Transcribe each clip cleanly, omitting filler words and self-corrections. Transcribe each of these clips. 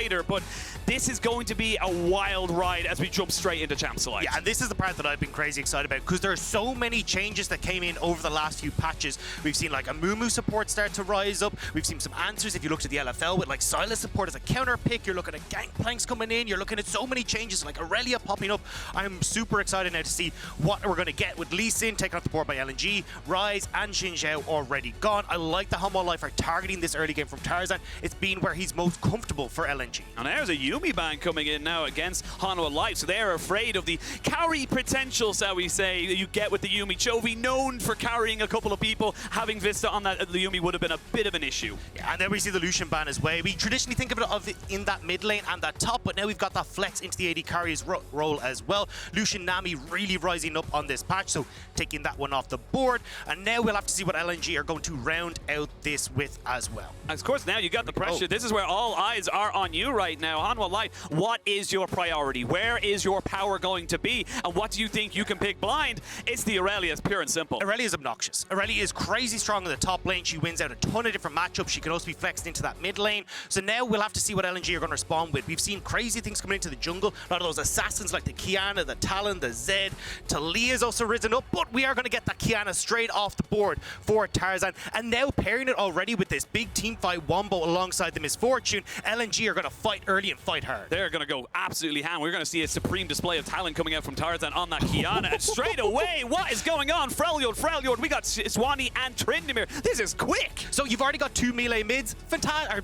later, but this is going to be a wild ride as we jump straight into Champs Elite. Yeah, and this is the part that I've been crazy excited about because there are so many changes that came in over the last few patches. We've seen like a Mumu support start to rise up. We've seen some answers if you looked at the LFL with like Silas support as a counter pick. You're looking at Gangplanks coming in. You're looking at so many changes like Aurelia popping up. I'm super excited now to see what we're going to get with Lee Sin taken off the board by LNG, Rise and Xin Zhao already gone. I like the Hanwha Life are targeting this early game from Tarzan. It's been where he's most comfortable for LNG. And there's a Yuumi ban coming in now against Hanwha Life, so they're afraid of the carry potential, shall we say, you get with the Yuumi. Chovy known for carrying a couple of people. Having Vista on that the Yuumi would have been a bit of an issue. Yeah, and then we see the Lucian ban as well. We traditionally think of it in that mid lane and that top, but now we've got that flex into the AD carries role as well. Lucian Nami really rising up on this patch, so taking that one off the board. And now we'll have to see what LNG are going to round out this with as well. Of course, now you got the pressure. This is where all eyes are on you right now. Hanwha Life, what is your priority? Where is your power going to be? And what do you think you can pick blind? It's the Aurelia, pure and simple. Aurelia is obnoxious. Aurelia is crazy strong in the top lane. She wins out a ton of different matchups. She can also be flexed into that mid lane. So now we'll have to see what LNG are going to respond with. We've seen crazy things coming into the jungle. A lot of those assassins like the Kiana, the Talon, the Zed. Talia's also risen up, but we are going to get that Kiana straight off the board for Tarzan. And now pairing it already with this big team fight Wombo alongside the Misfortune, LNG are going to fight early and fight hard. They're going to go absolutely ham. We're going to see a supreme display of talent coming out from Tarzan on that Kiana. And straight away, what is going on? Freljord, we got Swanee and Tryndamere. This is quick. So you've already got two melee mids,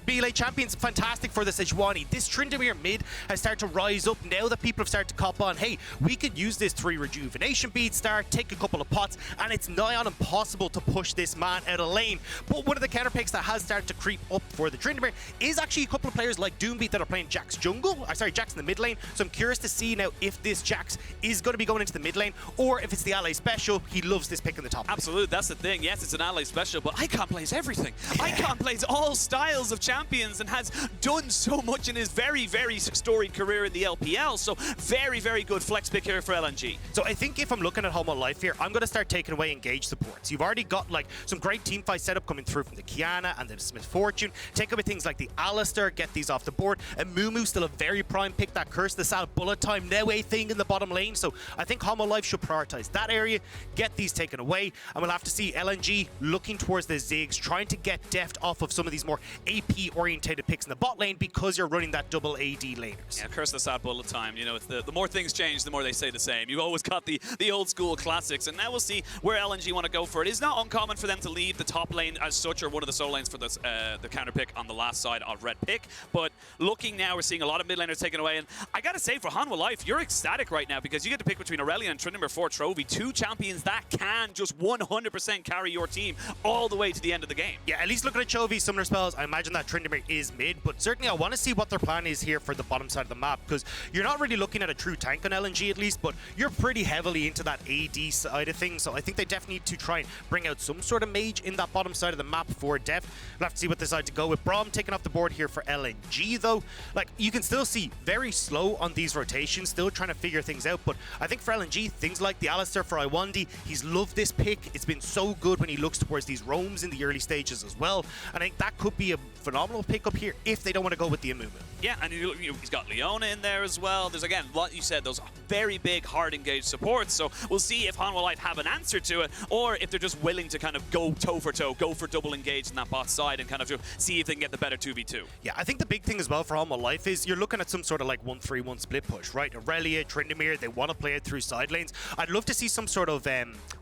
melee champions, fantastic for the Sejuani. This Tryndamere mid has started to rise up now that people have started to cop on. Hey, we could use this 3 rejuvenation bead start, take a couple of pots, and it's nigh on impossible to push this man out of lane. But one of the counter picks that has started to creep up for the Tryndamere is actually a couple of players like Doombeat that are playing Jax Jax in the mid lane. So I'm curious to see now if this Jax is going to be going into the mid lane or if it's the ally special. He loves this pick in the top. Absolutely, that's the thing. Yes, it's an ally special, but Icon plays everything. Yeah. Icon plays all styles of champions and has done so much in his very, very storied career in the LPL. So very, very good flex pick here for LNG. So I think if I'm looking at Hanwha Life here, I'm going to start taking away engage supports. You've already got like some great team fight setup coming through from the Kiana and the Misfortune. Take away things like the Alistair, get these off the board. And Mumu still a very prime pick. That Curse the Sal bullet time now a thing in the bottom lane. So I think Hanwha Life should prioritize that area, get these taken away, and we'll have to see LNG looking towards the Ziggs, trying to get deft off of some of these more AP orientated picks in the bot lane because you're running that double AD laners. Yeah, Curse the Sal bullet time. You know, it's the more things change, the more they say the same. You've always got the old school classics, and now we'll see where LNG want to go for it. It's not uncommon for them to leave the top lane as such, or one of the solo lanes for this, the counter pick on the last side of red pick. But looking now, we're seeing a lot of mid laners taken away, and I gotta say for Hanwha Life, you're ecstatic right now because you get to pick between Aurelia and Tryndamere for Trophy, 2 champions that can just 100% carry your team all the way to the end of the game. Yeah, at least looking at Chovy, summoner spells, I imagine that Tryndamere is mid, but certainly I want to see what their plan is here for the bottom side of the map because you're not really looking at a true tank on LNG at least, but you're pretty heavily into that AD side of things, so I think they definitely need to try and bring out some sort of mage in that bottom side of the map for depth. We'll have to see what they decide to go with. Braum taking off the board here for LNG though. Like, you can still see very slow on these rotations, still trying to figure things out, but I think for LNG, things like the Alistair for Iwandi, he's loved this pick. It's been so good when he looks towards these roams in the early stages as well, and I think that could be a phenomenal pickup here if they don't want to go with the Amumu. Yeah, and he's got Leona in there as well. There's, again, what you said, those very big, hard engaged supports, so we'll see if Hanwha Life have an answer to it, or if they're just willing to kind of go toe for toe, go for double engage in that bot side and kind of just see if they can get the better 2v2. Yeah, I think the big thing as well for Hanwha Life is you're looking at some sort of like 1-3-1 split push, right? Aurelia, Tryndamere, they want to play it through side lanes. I'd love to see some sort of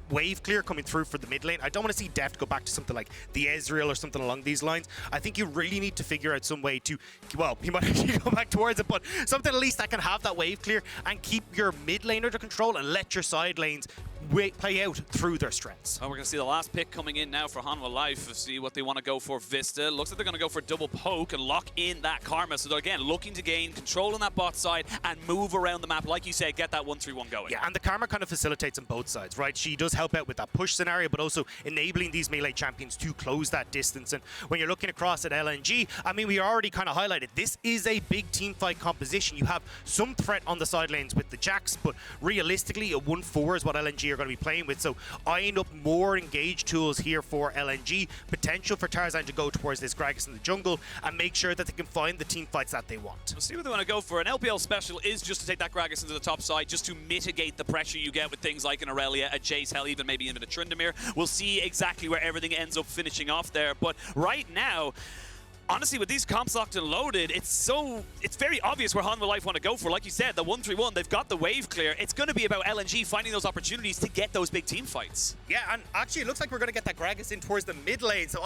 wave clear coming through for the mid lane. I don't want to see Deft go back to something like the Ezreal or something along these lines. I think you really need to figure out some way to, well, you might actually go back towards it, but something at least that can have that wave clear and keep your mid lane under control and let your side lanes play out through their strengths. Well, we're going to see the last pick coming in now for Hanwha Life. See what they want to go for. Vista. Looks like they're going to go for double poke and lock in that Karma. So they're, again, looking to gain control on that bot side and move around the map. Like you said, get that 1-3-1 going. Yeah, and the Karma kind of facilitates on both sides, right? She does help out with that push scenario, but also enabling these melee champions to close that distance. And when you're looking across at LNG, I mean, we already kind of highlighted, this is a big team fight composition. You have some threat on the side lanes with the Jax, but realistically, a 1-4 is what LNG are going to be playing with. So eyeing up more engaged tools here for LNG, potential for Tarzan to go towards this Gragas in the jungle and make sure that they can find the team fights that they want. We'll see what they want to go for. An LPL special is just to take that Gragas into the top side, just to mitigate the pressure you get with things like an Aurelia, a Jace, hell, even maybe even a Tryndamere. We'll see exactly where everything ends up finishing off there. But right now, honestly, with these comps locked and loaded, it's very obvious where Hanwha Life want to go for. Like you said, the 1-3-1, they've got the wave clear. It's going to be about LNG finding those opportunities to get those big team fights. Yeah, and actually it looks like we're going to get that Gragas in towards the mid lane. So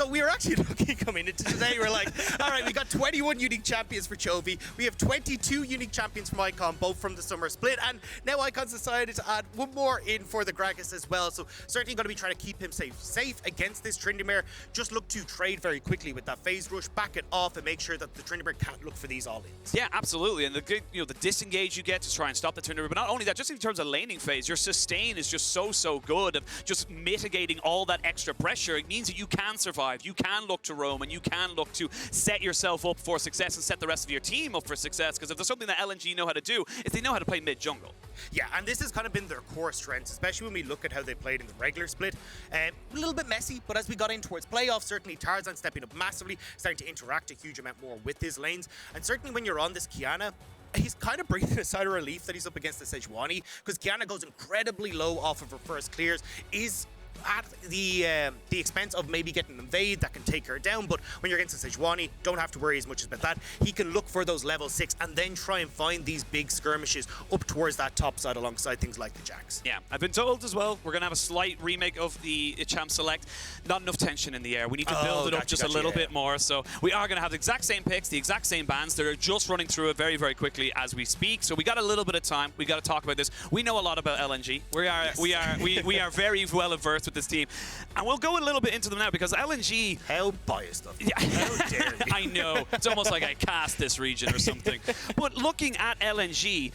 we were actually looking coming into today. We're like, all right, we got 21 unique champions for Chovy. We have 22 unique champions from Icon, both from the summer split. And now Icon's decided to add one more in for the Gragas as well. So certainly going to be trying to keep him safe against this Tryndamere. Just look to trade very quickly with that phase rush, back it off, and make sure that the Tryndamere can't look for these all-ins. Yeah, absolutely. And the good, the disengage you get to try and stop the Tryndamere, but not only that, just in terms of laning phase, your sustain is just so good of just mitigating all that extra pressure. It means that you can survive, you can look to roam, and you can look to set yourself up for success and set the rest of your team up for success, because if there's something that LNG know how to do, is they know how to play mid-jungle. Yeah, and this has kind of been their core strengths, especially when we look at how they played in the regular split. A little bit messy, but as we got in towards playoffs, certainly Tarzan stepping up massively, starting to interact a huge amount more with his lanes. And certainly when you're on this Kiana, he's kind of breathing a sigh of relief that he's up against the Sejuani, because Kiana goes incredibly low off of her first clears, is at the expense of maybe getting an invade that can take her down. But when you're against the Sejuani, don't have to worry as much about that. He can look for those level 6 and then try and find these big skirmishes up towards that top side alongside things like the Jax. Yeah, I've been told as well, we're going to have a slight remake of the Champ Select. Not enough tension in the air. We need to build it up just a little bit more. So we are going to have the exact same picks, the exact same bans. They're just running through it very, very quickly as we speak. So we got a little bit of time. We got to talk about this. We know a lot about LNG. We are very well versed with this team. And we'll go a little bit into them now, because LNG... How biased of you. Yeah. How dare you. I know. It's almost like I cast this region or something. But looking at LNG,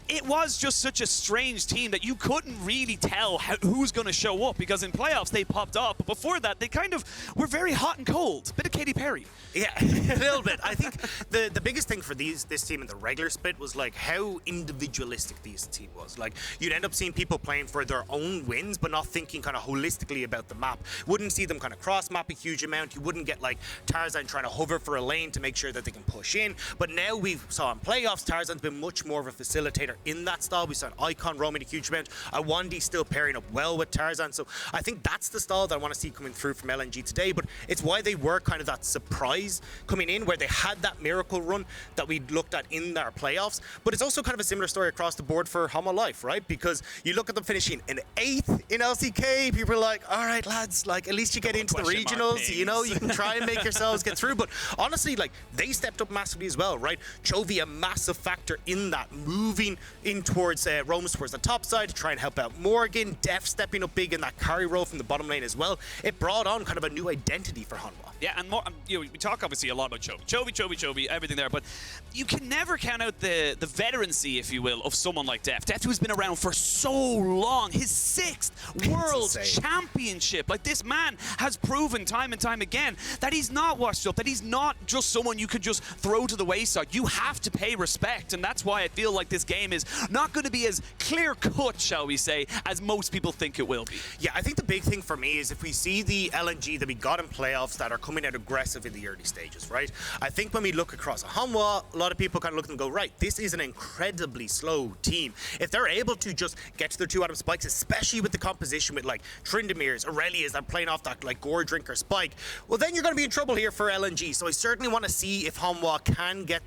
it was just such a strange team that you couldn't really tell who's going to show up, because in playoffs they popped up, but before that they kind of were very hot and cold. Bit of Katy Perry. Yeah, a little bit. I think the biggest thing for this team in the regular split was like how individualistic this team was. Like, you'd end up seeing people playing for their own wins, but not thinking kind of holistically about the map. Wouldn't see them kind of cross map a huge amount. You wouldn't get like Tarzan trying to hover for a lane to make sure that they can push in. But now we saw in playoffs, Tarzan's been much more of a facilitator in that style. We saw an Icon roaming a huge amount. Iwandi still pairing up well with Tarzan. So I think that's the style that I want to see coming through from LNG today. But it's why they were kind of that surprise coming in, where they had that miracle run that we looked at in our playoffs. But it's also kind of a similar story across the board for Hanwha Life, right? Because you look at them finishing in 8th in LCK, people are like, all right, lads, like at least you get into the regionals, you know, you can try and make yourselves get through. But honestly, like, they stepped up massively as well, right? Chovy, a massive factor in that, moving in towards roams towards the top side to try and help out Morgan. Def stepping up big in that carry role from the bottom lane as well. It brought on kind of a new identity for Hanwha. Yeah, and more, we talk obviously a lot about Chovy, everything there, but you can never count out the veterancy, if you will, of someone like Def. Def, who's been around for so long, his 6th World Championship. Like, this man has proven time and time again that he's not washed up, that he's not just someone you could just throw to the wayside. You have to pay respect, and that's why I feel like this game is not going to be as clear-cut, shall we say, as most people think it will be. Yeah, I think the big thing for me is if we see the LNG that we got in playoffs that are coming out aggressive in the early stages, right? I think when we look across Hanwha, a lot of people kind of look and go, right, this is an incredibly slow team. If they're able to just get to their 2 Adam spikes, especially with the composition with like Tryndamere's, Aurelia's that are playing off that like Gore Drinker spike, well, then you're going to be in trouble here for LNG. So I certainly want to see if Hanwha can get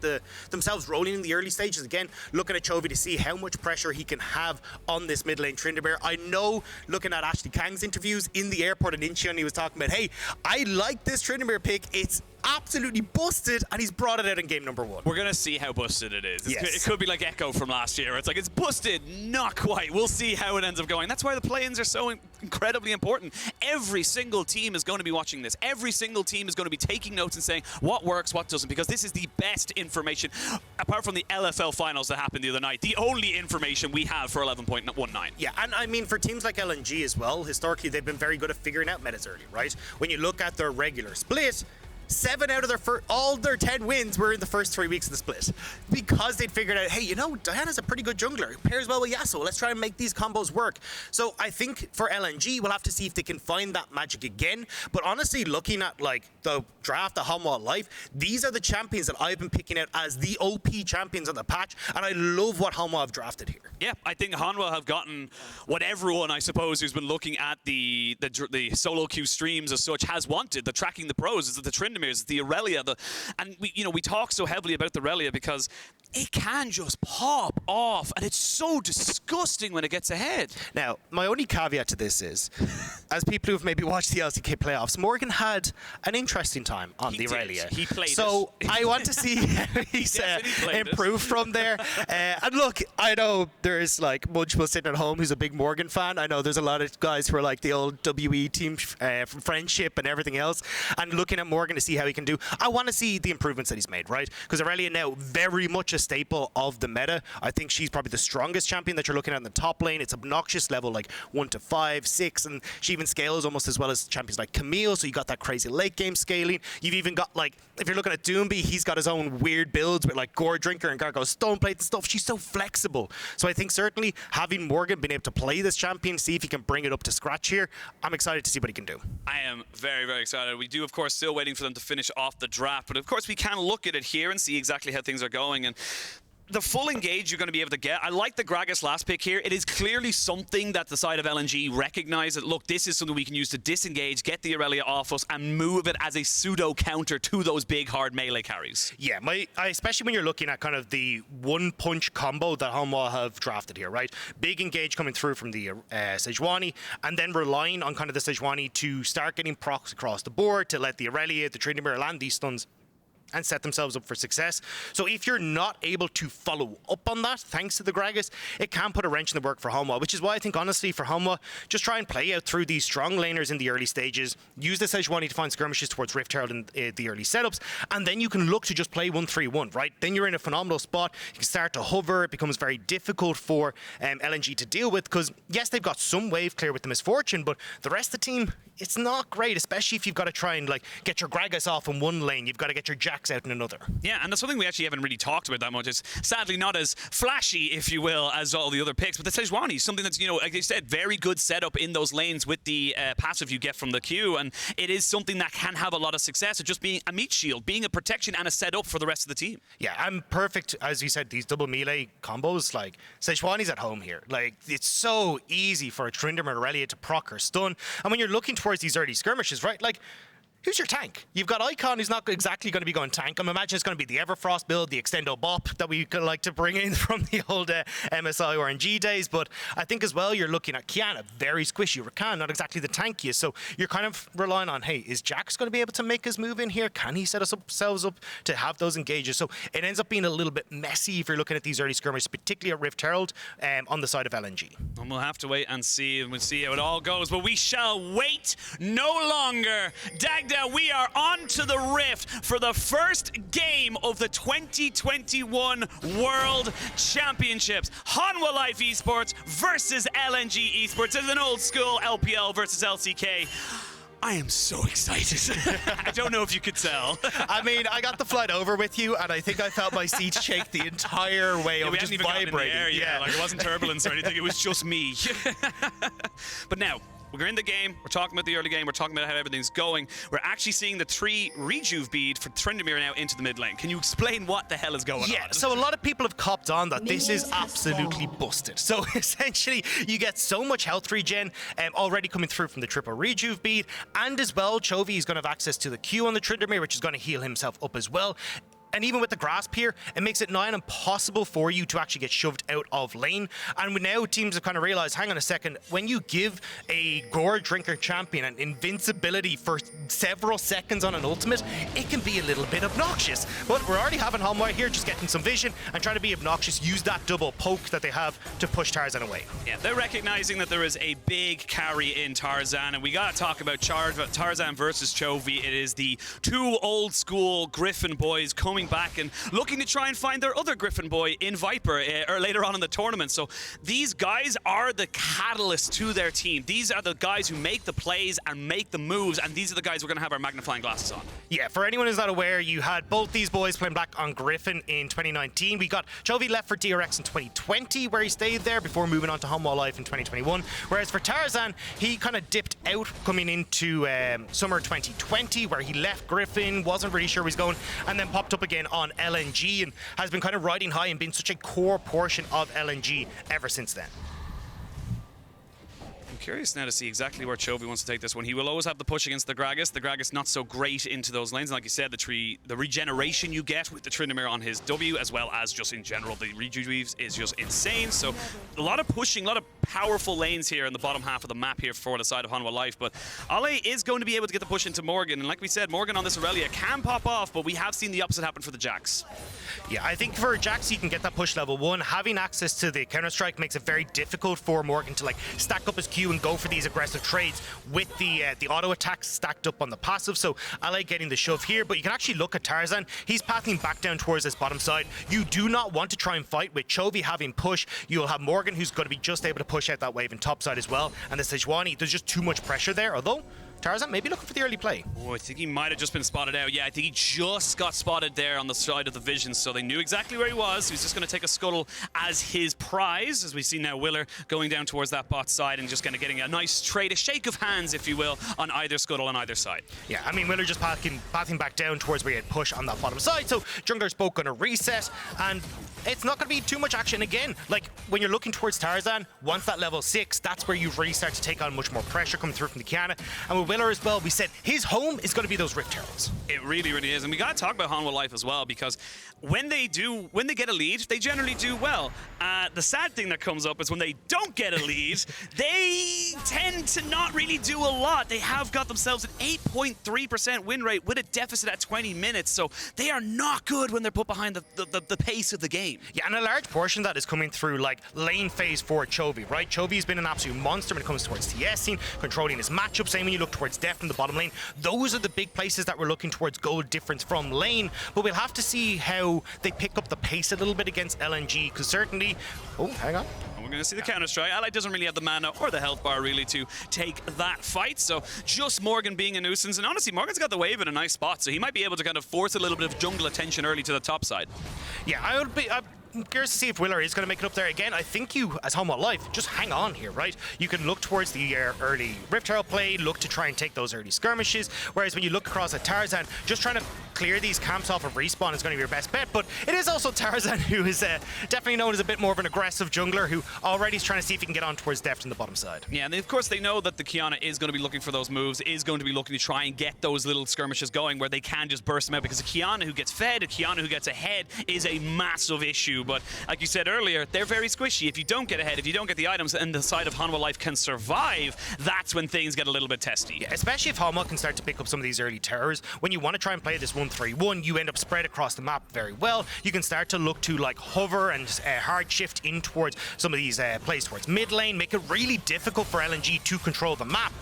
themselves rolling in the early stages. Again, looking at Chovy to see how much pressure he can have on this mid lane Tryndamere. I know, looking at Ashley Kang's interviews in the airport in Incheon, he was talking about, hey, I like this Tryndamere pick. It's absolutely busted, and he's brought it out in game number 1. We're going to see how busted it is. Yes. It could be like Echo from last year. It's like, it's busted, not quite. We'll see how it ends up going. That's why the play-ins are so incredibly important. Every single team is going to be watching this. Every single team is going to be taking notes and saying what works, what doesn't, because this is the best information, apart from the LFL finals that happened the other night, the only information we have for 11.19. Yeah, and I mean, for teams like LNG as well, historically, they've been very good at figuring out metas early, right? When you look at their regular split, 7 out of all their 10 wins were in the first 3 weeks of the split, because they'd figured out, hey, you know, Diana's a pretty good jungler, pairs well with Yasuo, let's try and make these combos work. So I think for LNG, we'll have to see if they can find that magic again. But honestly, looking at like the draft of Hanwha Live, these are the champions that I've been picking out as the OP champions on the patch, and I love what Hanwha have drafted here. Yeah, I think Hanwha have gotten what everyone, I suppose, who's been looking at the solo queue streams as such has wanted. The tracking the pros, is the Trindamirs, the Aurelia, and we talk so heavily about the Aurelia because it can just pop off, and it's so disgusting when it gets ahead. Now, my only caveat to this is, as people who've maybe watched the LCK playoffs, Morgan had an interesting time on the Aurelia. He played so it. I want to see how he's improved from there. And look, I know there's like Munchville sitting at home who's a big Morgan fan. I know there's a lot of guys who are like the old WE team from Friendship and everything else, and looking at Morgan to see how he can do. I want to see the improvements that he's made, right? Because Aurelia now very much a staple of the meta. I think she's probably the strongest champion that you're looking at in the top lane. It's obnoxious level like 1 to 5, 6, and she even scales almost as well as champions like Camille, so you got that crazy late game scaling. You've even got, like, if you're looking at Doomby, he's got his own weird builds with like Gore Drinker and Gargo Stoneplate and stuff. She's so flexible. So I think certainly having Morgan been able to play this champion, see if he can bring it up to scratch here, I'm excited to see what he can do. I am very, very excited. We do, of course, still waiting for them to finish off the draft, but of course we can look at it here and see exactly how things are going. And the full engage you're going to be able to get. I like the Gragas last pick here. It is clearly something that the side of LNG recognize that, look, this is something we can use to disengage, get the Aurelia off us, and move it as a pseudo counter to those big, hard melee carries. Yeah, especially when you're looking at kind of the one-punch combo that Hanwha have drafted here, right? Big engage coming through from the Sejuani, and then relying on kind of the Sejuani to start getting procs across the board to let the Aurelia, the Tryndamere land these stuns and set themselves up for success. So if you're not able to follow up on that, thanks to the Gragas, it can put a wrench in the work for Hanwha, which is why I think, honestly, for Hanwha, just try and play out through these strong laners in the early stages, use the Sejuani to find skirmishes towards Rift Herald in the early setups, and then you can look to just play 1-3-1, right? Then you're in a phenomenal spot. You can start to hover. It becomes very difficult for LNG to deal with because, yes, they've got some wave clear with the Misfortune, but the rest of the team, it's not great, especially if you've got to try and like get your Gragas off in one lane. You've got to get your Jacks out in another. Yeah, and that's something we actually haven't really talked about that much. It's sadly not as flashy, if you will, as all the other picks. But the Sejuani is something that's, like you said, very good setup in those lanes with the passive you get from the Q. And it is something that can have a lot of success of just being a meat shield, being a protection and a setup for the rest of the team. Yeah, and perfect, as you said, these double melee combos. Like, Sejuani's at home here. Like, it's so easy for a Tryndamere Aurelia to proc or stun. And when you're looking towards these early skirmishes, right, like, who's your tank? You've got Icon, who's not exactly going to be going tank. I'm imagining it's going to be the Everfrost build, the Extendo Bop that we could like to bring in from the old MSI RNG days. But I think as well, you're looking at Kiana, very squishy. Rakan, not exactly the tankiest. So you're kind of relying on, hey, is Jax going to be able to make his move in here? Can he set ourselves up to have those engages? So it ends up being a little bit messy if you're looking at these early skirmishes, particularly at Rift Herald on the side of LNG. And we'll have to wait and see, and we'll see how it all goes. But we shall wait no longer. Dagda, we are on to the Rift for the first game of the 2021 World Championships. Hanwha Live Esports versus LNG Esports. It's an old school LPL versus LCK. I am so excited. I don't know if you could tell. I mean, I got the flight over with you, and I think I felt my seats shake the entire way. Yeah, I was just vibrating. Yeah, like it wasn't turbulence or anything. It was just me. But now, we're in the game, we're talking about the early game, we're talking about how everything's going. We're actually seeing the 3 rejuve bead for Tryndamere now into the mid lane. Can you explain what the hell is going on? Yeah, so a lot of people have copped on that this is absolutely busted. So essentially, you get so much health regen already coming through from the triple rejuve bead, and as well, Chovy is going to have access to the Q on the Tryndamere, which is going to heal himself up as well. And even with the grasp here, it makes it nigh impossible for you to actually get shoved out of lane. And now teams have kind of realized, hang on a second, when you give a Gore Drinker champion an invincibility for several seconds on an ultimate, it can be a little bit obnoxious. But we're already having Hanwha here just getting some vision and trying to be obnoxious, use that double poke that they have to push Tarzan away. Yeah, they're recognizing that there is a big carry in Tarzan, and we got to talk about Tarzan versus Chovy. It is the 2 old school Griffin boys coming coming back and looking to try and find their other Griffin boy in Viper or later on in the tournament. So these guys are the catalyst to their team. These are the guys who make the plays and make the moves, and these are the guys we're going to have our magnifying glasses on. Yeah, for anyone who's not aware, you had both these boys playing back on Griffin in 2019. We got Chovy left for DRX in 2020, where he stayed there before moving on to Hanwha Life in 2021. Whereas for Tarzan, he kind of dipped out coming into summer 2020, where he left Griffin, wasn't really sure where he's going, and then popped up again on LNG and has been kind of riding high and been such a core portion of LNG ever since then. I'm curious now to see exactly where Chovy wants to take this one. He will always have the push against the Gragas. The Gragas not so great into those lanes. And like you said, the regeneration you get with the Tryndamere on his W, as well as just in general, the rejuves is just insane. So a lot of pushing, a lot of powerful lanes here in the bottom half of the map here for the side of Hanwha Life. But Ale is going to be able to get the push into Morgan. And like we said, Morgan on this Aurelia can pop off, but we have seen the opposite happen for the Jax. Yeah, I think for Jax, you can get that push level 1. Having access to the Counter-Strike makes it very difficult for Morgan to like stack up his Q and go for these aggressive trades with the auto attacks stacked up on the passive. So I like getting the shove here, but you can actually look at Tarzan. He's pathing back down towards this bottom side. You do not want to try and fight with Chovy having push. You'll have Morgan, who's going to be just able to push out that wave in top side as well. And the Sejuani, there's just too much pressure there, although Tarzan maybe looking for the early play. Oh, I think he might have just been spotted out. Yeah, I think he just got spotted there on the side of the vision, so they knew exactly where he was. He's just going to take a scuttle as his prize, as we see now Willer going down towards that bot side and just kind of getting a nice trade, a shake of hands, if you will, on either scuttle on either side. Yeah, I mean, Willer just pathing back down towards where he had push on that bottom side, so Jungler's both going to reset, and it's not going to be too much action again. Like, when you're looking towards Tarzan, once that level 6, that's where you really start to take on much more pressure coming through from the Kiana. And with Willer as well, we said his home is going to be those Rift Heralds. It really, really is. And we got to talk about Hanwha Life as well, because when they get a lead, they generally do well. The sad thing that comes up is when they don't get a lead, they tend to not really do a lot. They have got themselves an 8.3% win rate with a deficit at 20 minutes, so they are not good when they're put behind the pace of the game. Yeah, and a large portion of that is coming through like lane phase for Chovy, right? Chovy's been an absolute monster when it comes towards TSing, controlling his matchup. Same when you look towards Deft in the bottom lane. Those are the big places that we're looking towards goal difference from lane, but we'll have to see how they pick up the pace a little bit against LNG, because certainly... Oh, hang on. We're going to see the Counter-Strike. Ally doesn't really have the mana or the health bar really to take that fight, so just Morgan being a nuisance. And honestly, Morgan's got the wave in a nice spot, so he might be able to kind of force a little bit of jungle attention early to the top side. Yeah, I'm curious to see if Willer is going to make it up there again. I think you, as Hanwha Life, just hang on here, right? You can look towards the early Rift Herald play, look to try and take those early skirmishes, whereas when you look across at Tarzan, just trying to clear these camps off of respawn is going to be your best bet. But it is also Tarzan, who is definitely known as a bit more of an aggressive jungler, who already is trying to see if he can get on towards Deft in the bottom side. Yeah, and of course they know that the Kiana is going to be looking for those moves, is going to be looking to try and get those little skirmishes going where they can just burst them out, because a Kiana who gets fed, a Kiana who gets ahead is a massive issue. But like you said earlier, they're very squishy. If you don't get ahead, if you don't get the items and the side of Hanwha Life can survive, that's when things get a little bit testy. Yeah, especially if Hanwha can start to pick up some of these early towers. When you want to try and play this 1-3-1, you end up spread across the map very well. You can start to look to like hover and hard shift in towards some of these plays towards mid lane, make it really difficult for LNG to control the map.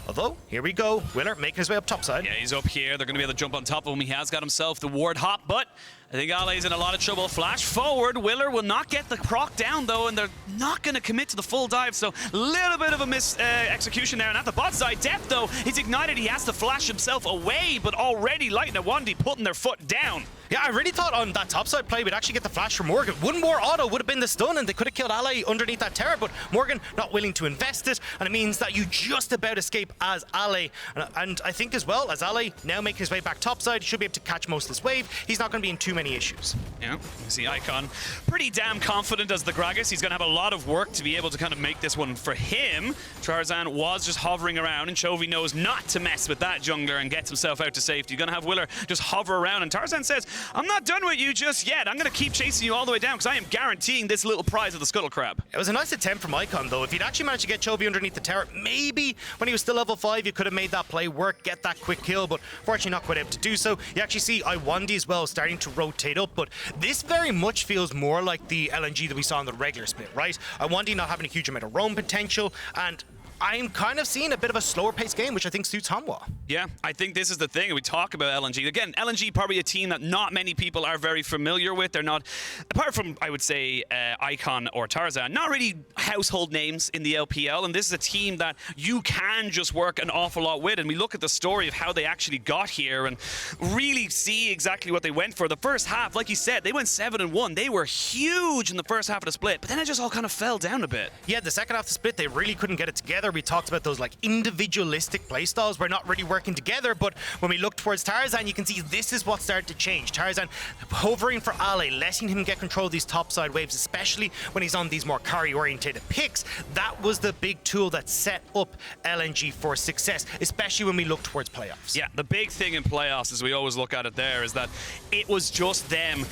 Although, here we go, Willer making his way up top side. Yeah, he's up here. They're going to be able to jump on top of him. He has got himself the ward hop, but I think Ali's in a lot of trouble. Flash forward. Willer will not get the proc down, though, and they're not going to commit to the full dive, so a little bit of a miss execution there. And at the bot side, Depth, though, he's ignited. He has to flash himself away, but already Light and Awandi putting their foot down. Yeah, I really thought on that topside play we'd actually get the flash from Morgan. One more auto would have been the stun, and they could have killed Ali underneath that tower, but Morgan not willing to invest it, and it means that you just about escape as Ali. And I think as well, as Ali now making his way back topside, should be able to catch most of this wave. He's not going to be in too many issues. Yeah, you see Icon pretty damn confident as the Gragas. He's going to have a lot of work to be able to kind of make this one for him. Tarzan was just hovering around, and Chovy knows not to mess with that jungler and gets himself out to safety. You're going to have Willer just hover around, and Tarzan says, I'm not done with you just yet. I'm going to keep chasing you all the way down because I am guaranteeing this little prize of the Scuttle Crab. It was a nice attempt from Icon, though. If he'd actually managed to get Chovy underneath the tower, maybe when he was still level 5, you could have made that play work, get that quick kill, but fortunately not quite able to do so. You actually see Iwandi as well starting to rotate up, but this very much feels more like the LNG that we saw in the regular split, right? Iwandi not having a huge amount of roam potential, and I'm kind of seeing a bit of a slower paced game, which I think suits Hanwha. Yeah, I think this is the thing. We talk about LNG. Again, LNG probably a team that not many people are very familiar with. They're not, apart from, I would say, Icon or Tarzan, not really household names in the LPL. And this is a team that you can just work an awful lot with. And we look at the story of how they actually got here and really see exactly what they went for. The first half, like you said, they went 7-1. They were huge in the first half of the split, but then it just all kind of fell down a bit. Yeah, the second half of the split, they really couldn't get it together. We talked about those like individualistic playstyles. We're not really working together, but when we look towards Tarzan, you can see this is what started to change. Tarzan hovering for Ale, letting him get control of these topside waves, especially when he's on these more carry-orientated picks. That was the big tool that set up LNG for success, especially when we look towards playoffs. Yeah, the big thing in playoffs, as we always look at it there, is that it was just them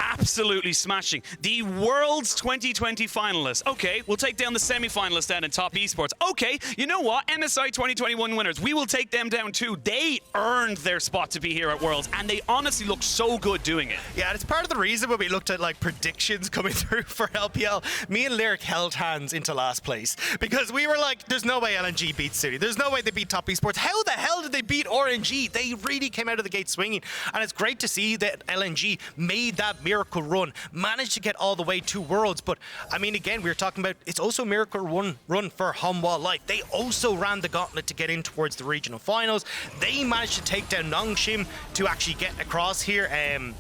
absolutely smashing the World's 2020 finalists. Okay, we'll take down the semi-finalists down in Top Esports. Okay, you know what? MSI 2021 winners, we will take them down too. They earned their spot to be here at Worlds, and they honestly look so good doing it. Yeah, and it's part of the reason when we looked at like predictions coming through for LPL, me and Lyric held hands into last place because we were like, there's no way LNG beats City. There's no way they beat Top Esports. How the hell did they beat RNG? They really came out of the gate swinging, and it's great to see that LNG made that miracle run, managed to get all the way to Worlds. But I mean, again, we were talking about it's also a miracle run for Hanwha Life. They also ran the gauntlet to get in towards the regional finals. They managed to take down Nongshim to actually get across here. And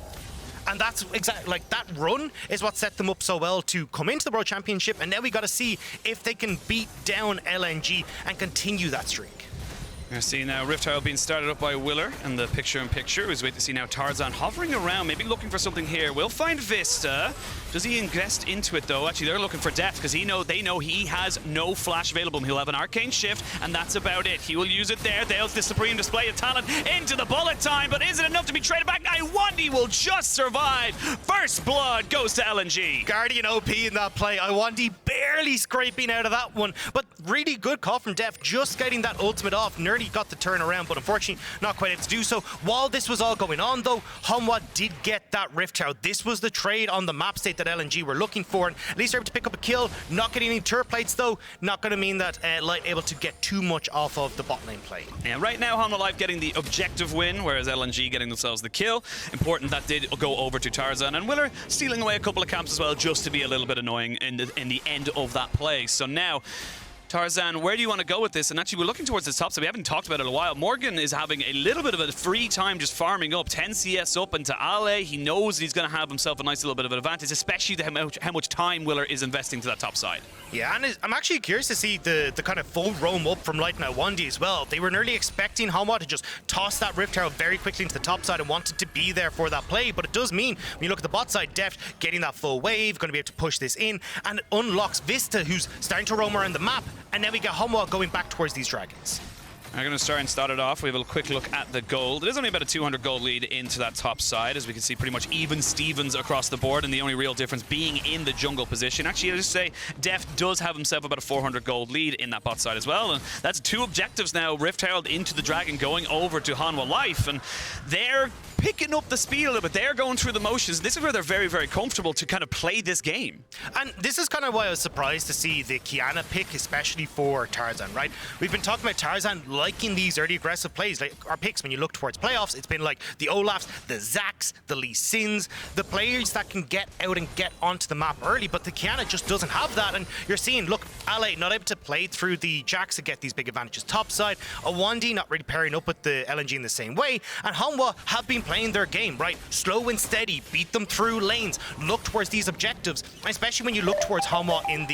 that's exactly like that run is what set them up so well to come into the World Championship. And now we got to see if they can beat down LNG and continue that streak. I see now Rift Herald being started up by Willer in the picture-in-picture. We'll wait to see now Tarzan hovering around, maybe looking for something here. We'll find Vista. Does he invest into it though? Actually, they're looking for Deft because they know he has no flash available. He'll have an arcane shift, and that's about it. He will use it there. There's the supreme display of talent into the bullet time, but is it enough to be traded back? Iwandi will just survive. First blood goes to LNG. Guardian OP in that play. Iwandi barely scraping out of that one, but really good call from Deft, just getting that ultimate off. Nearly got the turnaround, but unfortunately not quite able to do so. While this was all going on though, Hanwha did get that Rift Tower. This was the trade on the map state that LNG were looking for, and at least they're able to pick up a kill. Not getting any turret plates though, not going to mean that Light able to get too much off of the bot lane play. Yeah, right now Hanwha Life getting the objective win, whereas LNG getting themselves the kill. Important that did go over to Tarzan, and Willer stealing away a couple of camps as well, just to be a little bit annoying in the end of that play. So now Tarzan, where do you want to go with this? And actually, we're looking towards the top, so we haven't talked about it in a while. Morgan is having a little bit of a free time just farming up 10 CS up into Ale. He knows he's going to have himself a nice little bit of an advantage, especially to how much time Willer is investing to that top side. Yeah, and I'm actually curious to see the kind of full roam up from Light and Iwandi as well. They were nearly expecting Hanwha to just toss that Rift Tower very quickly into the top side and wanted to be there for that play, but it does mean, when you look at the bot side, Deft getting that full wave, going to be able to push this in, and it unlocks Vista, who's starting to roam around the map, and then we get Hanwha going back towards these dragons. I'm going to start it off. We have a quick look at the gold. It is only about a 200 gold lead into that top side, as we can see pretty much even Stevens across the board, and the only real difference being in the jungle position. Actually, I'll just say Deft does have himself about a 400 gold lead in that bot side as well, and that's two objectives now. Rift Herald into the dragon, going over to Hanwha Life, and they're picking up the speed a little bit. They're going through the motions. This is where they're very, very comfortable to kind of play this game. And this is kind of why I was surprised to see the Kiana pick, especially for Tarzan, right? We've been talking about Tarzan liking these early aggressive plays. Like our picks, when you look towards playoffs, it's been like the Olafs, the Zacs, the Lee Sins, the players that can get out and get onto the map early, but the Kiana just doesn't have that. And you're seeing, look, Ale not able to play through the Jacks to get these big advantages topside. Iwandi not really pairing up with the LNG in the same way. And Hanwha have been playing their game, right? Slow and steady, beat them through lanes, look towards these objectives, especially when you look towards Hanwha in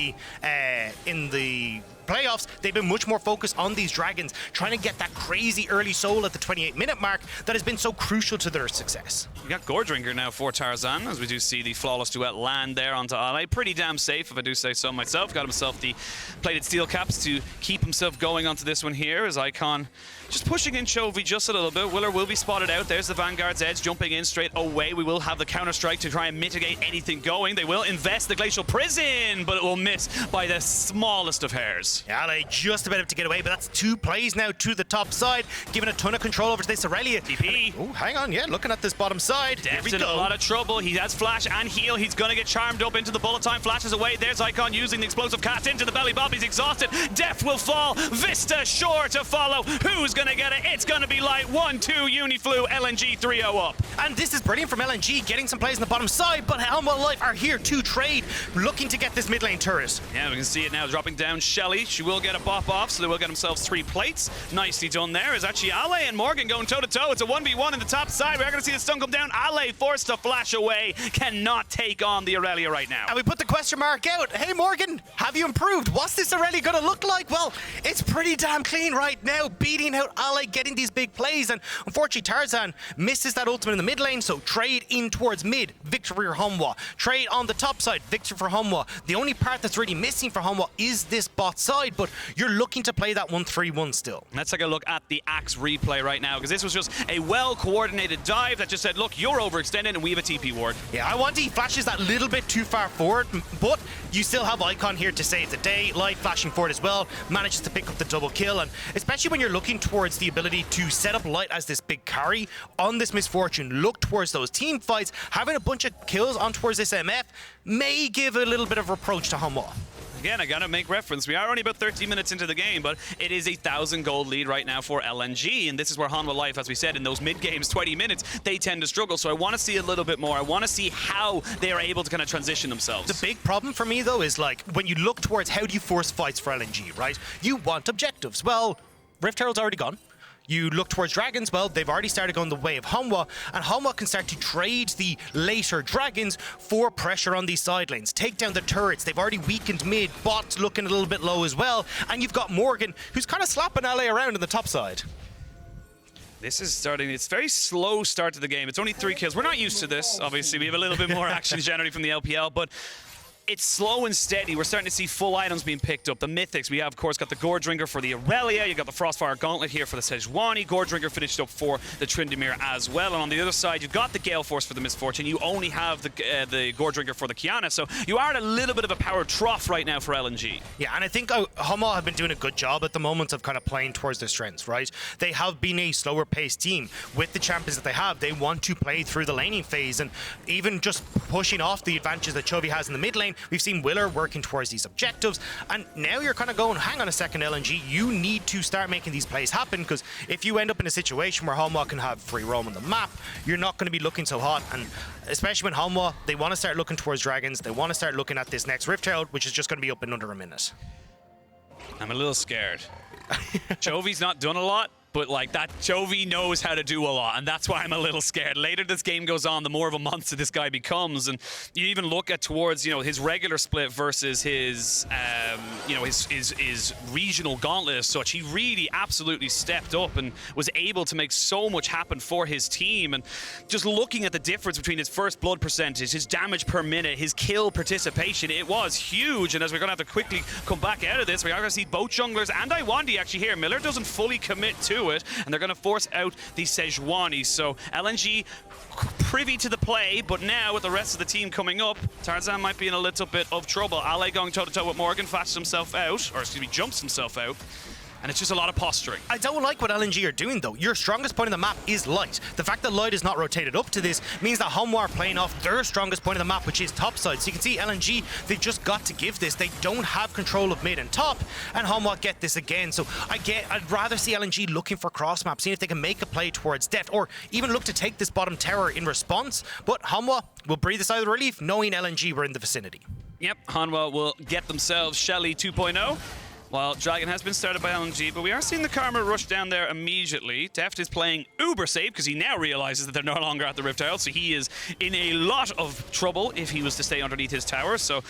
the playoffs. They've been much more focused on these dragons, trying to get that crazy early soul at the 28-minute mark that has been so crucial to their success. We got Gordringer now for Tarzan, as we do see the flawless duet land there onto Ale. Pretty damn safe, if I do say so myself. Got himself the plated steel caps to keep himself going onto this one here, as Icon just pushing in Chovy just a little bit. Willer will be spotted out. There's the Vanguard's edge jumping in straight away. We will have the counter-strike to try and mitigate anything going. They will invest the Glacial Prison, but it will miss by the smallest of hairs. this. Yeah, they just about to get away, but that's 2 plays now to the top side, giving a ton of control over to this Aurelia. TP. Oh, hang on, yeah, looking at this bottom side. Def's in a lot of trouble. He has flash and heal. He's going to get charmed up into the bullet time. Flashes away. There's Icon using the explosive cast into the belly bomb. He's exhausted. Def will fall. Vista sure to follow. Who's going to get it? It's going to be Light. 1-2 Uniflu. LNG 3-0 up. And this is brilliant from LNG, getting some plays on the bottom side, but Hanwha Life are here to trade, looking to get this mid lane turret. Yeah, we can see it now dropping down Shelly. She will get a bop off, so they will get themselves 3 plates. Nicely done there. Is actually Ale and Morgan going toe-to-toe. It's a 1v1 in the top side. We're going to see the stun come down. Ale forced to flash away. Cannot take on the Aurelia right now. And we put the question mark out. Hey, Morgan, have you improved? What's this Aurelia going to look like? Well, it's pretty damn clean right now, beating out Ale, getting these big plays. And unfortunately, Tarzan misses that ultimate in the mid lane, so trade in towards mid. Victory for Hanwha. Trade on the top side. Victory for Hanwha. The only part that's really missing for Hanwha is this bot side, but you're looking to play that 1-3-1 still. Let's take a look at the Axe replay right now, because this was just a well-coordinated dive that just said, look, you're overextended and we have a TP ward. Yeah, I want he flashes that little bit too far forward, but you still have Icon here to save the day. Light flashing forward as well, manages to pick up the double kill, and especially when you're looking towards the ability to set up Light as this big carry on this Misfortune, look towards those team fights, having a bunch of kills on towards this MF may give a little bit of reproach to Hanwha. Again, I gotta make reference. We are only about 13 minutes into the game, but it is a 1,000 gold lead right now for LNG, and this is where Hanwha Life, as we said, in those mid games, 20 minutes, they tend to struggle. So I want to see a little bit more. I want to see how they are able to kind of transition themselves. The big problem for me, though, is like when you look towards how do you force fights for LNG, right? You want objectives. Well, Rift Herald's already gone. You look towards Dragons, well, they've already started going the way of Hanwha, and Hanwha can start to trade the later Dragons for pressure on these side lanes. Take down the turrets, they've already weakened mid, bots looking a little bit low as well, and you've got Morgan, who's kind of slapping LA around in the top side. This is starting, it's very slow start to the game. It's only 3 kills. We're not used to this, obviously. We have a little bit more action generally from the LPL, but it's slow and steady. We're starting to see full items being picked up. The Mythics, we have, of course, got the Gore Drinker for the Aurelia. You got the Frostfire Gauntlet here for the Sejuani. Gore Drinker finished up for the Tryndamere as well. And on the other side, you've got the Gale Force for the Misfortune. You only have the Gore Drinker for the Kiana. So you are at a little bit of a power trough right now for LNG. Yeah, and I think Hanwha have been doing a good job at the moment of kind of playing towards their strengths, right? They have been a slower paced team. With the champions that they have, they want to play through the laning phase, and even just pushing off the advantages that Chovy has in the mid lane. We've seen Willer working towards these objectives, and now you're kind of going, hang on a second, LNG, you need to start making these plays happen, because if you end up in a situation where Hanwha can have free roam on the map, you're not going to be looking so hot. And especially when Hanwha, they want to start looking towards Dragons, they want to start looking at this next Rift Herald, which is just going to be up in under a minute. I'm a little scared. Chovy's not done a lot, but like that, Chovy knows how to do a lot, and that's why I'm a little scared. Later this game goes on, the more of a monster this guy becomes, and you even look at towards, you know, his regular split versus his, you know, his regional gauntlet as such. He really absolutely stepped up and was able to make so much happen for his team. And just looking at the difference between his first blood percentage, his damage per minute, his kill participation, it was huge. And as we're going to have to quickly come back out of this, we are going to see both junglers and Iwandi actually here. Miller doesn't fully commit to it, and they're going to force out the Sejuani. So LNG privy to the play, but now with the rest of the team coming up, Tarzan might be in a little bit of trouble. Ale going toe-to-toe with Morgan, flashes himself out, or excuse me, jumps himself out. And it's just a lot of posturing. I don't like what LNG are doing, though. Your strongest point on the map is Light. The fact that Light is not rotated up to this means that Hanwha are playing off their strongest point on the map, which is top side. So you can see LNG, they've just got to give this. They don't have control of mid and top, and Hanwha get this again. So I'd rather see LNG looking for cross maps, seeing if they can make a play towards Deft, or even look to take this bottom tower in response. But Hanwha will breathe a sigh of relief, knowing LNG were in the vicinity. Yep, Hanwha will get themselves Shelly 2.0. While Dragon has been started by LNG, but we are seeing the Karma rush down there immediately. Deft is playing uber safe because he now realizes that they're no longer at the Rift Herald, so he is in a lot of trouble if he was to stay underneath his tower. So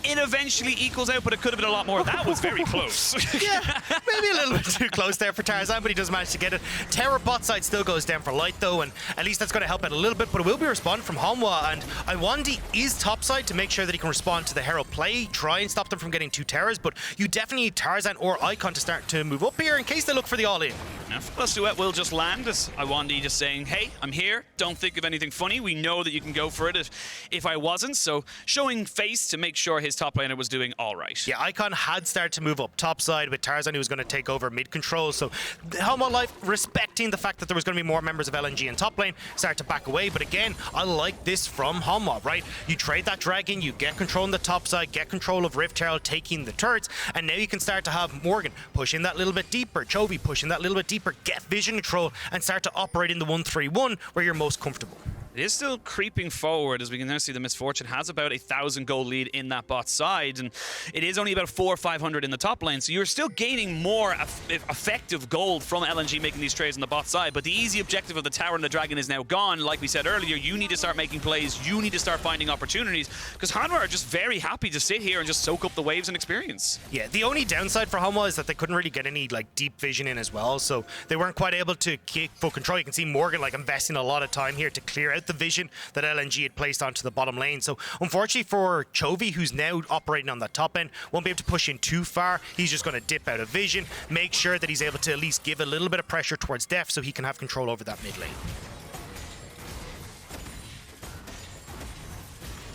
it eventually equals out, but it could have been a lot more. That was very close. Yeah, maybe a little bit too close there for Tarzan, but he does manage to get it. Tower bot side still goes down for Light, though, and at least that's going to help out a little bit, but it will be responded from Hanwha, and Iwandi is topside to make sure that he can respond to the Herald play, try and stop them from getting 2 towers, but you definitely need Tarzan or Icon to start to move up here in case they look for the all-in. Now, Flawless Duet will just land as Iwandi just saying, hey, I'm here, don't think of anything funny. We know that you can go for it if I wasn't. So showing face to make sure his top laner was doing all right. Yeah, Icon had started to move up top side with Tarzan, who was going to take over mid control. So Hanwha Life, respecting the fact that there was going to be more members of LNG in top lane, started to back away. But again, I like this from Hanwha, right? You trade that dragon, you get control on the top side, get control of Rift Herald, taking the turrets, and now you can start to have Morgan pushing that little bit deeper, Chovy pushing that little bit deeper, get vision control, and start to operate in the 1-3-1 where you're most comfortable. It is still creeping forward, as we can now see the Misfortune has about 1,000 gold lead in that bot side, and it is only about 400 or 500 in the top lane, so you're still gaining more effective gold from LNG making these trades on the bot side, but the easy objective of the tower and the dragon is now gone. Like we said earlier, you need to start making plays, you need to start finding opportunities, because Hanwha are just very happy to sit here and just soak up the waves and experience. Yeah, the only downside for Hanwha is that they couldn't really get any like deep vision in as well, so they weren't quite able to keep full control. You can see Morgan like investing a lot of time here to clear out the vision that LNG had placed onto the bottom lane. So unfortunately for Chovy, who's now operating on the top end, won't be able to push in too far. He's just going to dip out of vision, make sure that he's able to at least give a little bit of pressure towards Def so he can have control over that mid lane.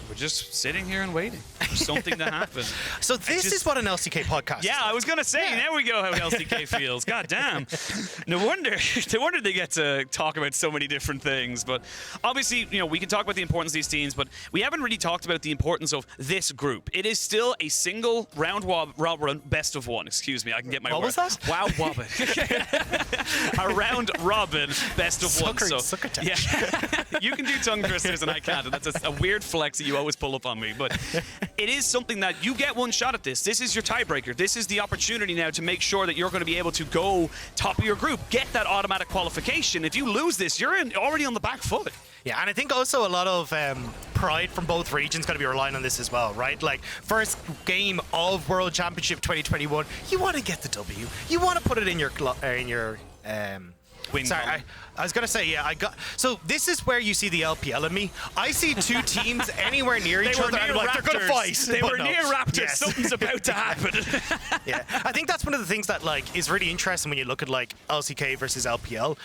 We're just sitting here and waiting for something to happen. So this is what an LCK podcast Yeah, is. I was going to say, now we go how LCK feels. God damn. No wonder they get to talk about so many different things. But obviously, you know, we can talk about the importance of these teams, but we haven't really talked about the importance of this group. It is still a single round robin best of one. Excuse me, I can get my What was that? Wow, wobbin. A round robin best of one. Sucker yeah, you can do tongue twisters and I can't. And that's a weird flex that you always pull up on me. But it is something that you get one shot at this. This is your tiebreaker. This is the opportunity now to make sure that you're going to be able to go top of your group, get that automatic qualification. If you lose this, you're already on the back foot. Yeah, and I think also a lot of pride from both regions going to be relying on this as well, right? Like, first game of World Championship 2021, you want to get the W. You want to put it in your Wing Sorry, I was going to say, yeah, so this is where you see the LPL in me. I see two teams anywhere near each other, and I'm like, they're going to fight. They were no. near Raptors. Yes. Something's about to happen. Yeah, I think that's one of the things that, like, is really interesting when you look at, like, LCK versus LPL.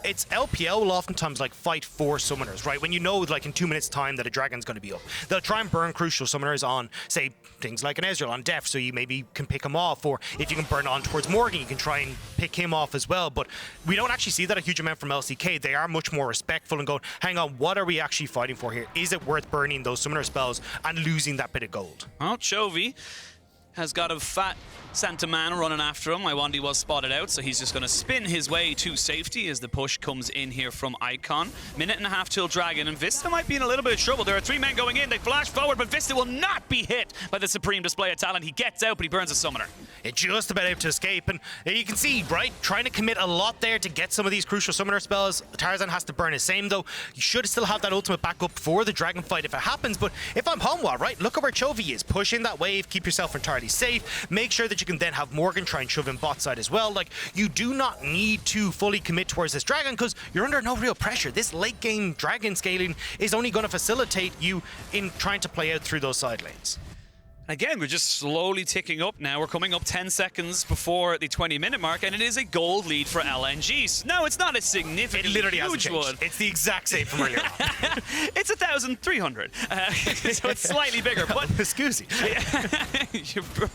It's LPL will oftentimes like fight for summoners, right? When you know like in 2 minutes time that a dragon's going to be up, they'll try and burn crucial summoners on, say, things like an Ezreal on Def, so you maybe can pick him off, or if you can burn on towards Morgan, you can try and pick him off as well. But we don't actually see that a huge amount from LCK. They are much more respectful and going, hang on, what are we actually fighting for here? Is it worth burning those summoner spells and losing that bit of gold? Well, Chovy has got a fat Santa Man running after him. Iwandi was spotted out, so he's just going to spin his way to safety as the push comes in here from Icon. Minute and a half till Dragon, and Vista might be in a little bit of trouble. There are 3 men going in. They flash forward, but Vista will not be hit by the supreme display of talent. He gets out, but he burns a summoner. It's just about able to escape, and you can see, right, trying to commit a lot there to get some of these crucial summoner spells. Tarzan has to burn his same, though. You should still have that ultimate backup for the dragon fight if it happens, but if I'm Hanwha, right, look at where Chovy is. Push in that wave, keep yourself entirely safe, make sure that you can then have Morgan try and shove in bot side as well. Like, you do not need to fully commit towards this dragon because you're under no real pressure. This late game dragon scaling is only going to facilitate you in trying to play out through those side lanes. Again, we're just slowly ticking up now. We're coming up 10 seconds before the 20-minute mark, and it is a gold lead for LNG. No, it's not a significant, It literally hasn't huge changed. one. It's the exact same from earlier on. It's 1,300, so it's slightly bigger. But Excuse me.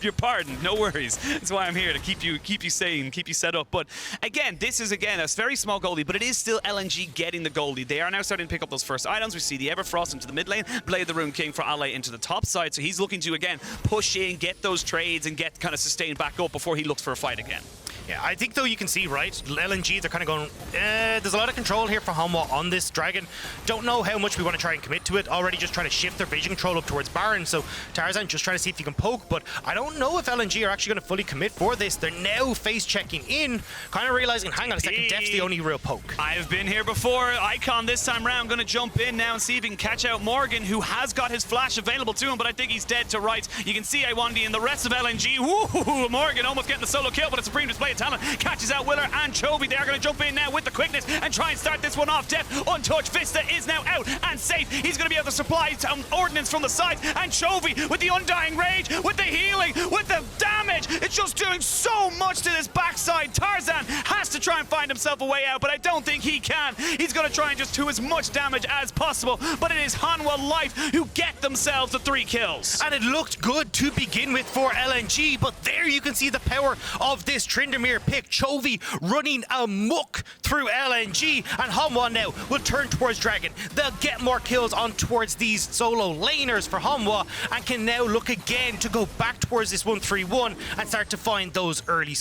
your pardon, no worries. That's why I'm here, to keep you sane, keep you set up. But again, this is a very small gold lead, but it is still LNG getting the gold lead. They are now starting to pick up those first items. We see the Everfrost into the mid lane, Blade the Rune King for Ale into the top side. So he's looking to again push in, get those trades, and get kind of sustained back up before he looks for a fight again. Yeah, I think though you can see, right, LNG, they're kind of going, there's a lot of control here for Hanwha on this dragon. Don't know how much we want to try and commit to it. Already just trying to shift their vision control up towards Baron, so Tarzan just trying to see if he can poke, but I don't know if LNG are actually going to fully commit for this. They're now face checking in, kind of realizing, hang on a second, Def's the only real poke. I've been here before. Icon this time round going to jump in now and see if he can catch out Morgan, who has got his flash available to him, but I think he's dead to right. You can see Iwandi and the rest of LNG. Woo! Morgan almost getting the solo kill, but a supreme display of talent. Catches out Willer and Chovy. They are going to jump in now with the quickness and try and start this one off. Deft, untouched. Vista is now out and safe. He's going to be able to supply ordnance from the side. And Chovy with the Undying Rage, with the healing, with the damage. It's just doing so much to this backside. Tarzan has to try and find himself a way out, but I don't think he can. He's going to try and just do as much damage as possible, but it is Hanwha Life who get themselves the 3 kills. And it looked good to begin with for LNG, but there you can see the power of this Tryndamere pick. Chovy running amok through LNG, and Hanwha now will turn towards Dragon. They'll get more kills on towards these solo laners for Hanwha, and can now look again to go back towards this 1-3-1 and start to find those early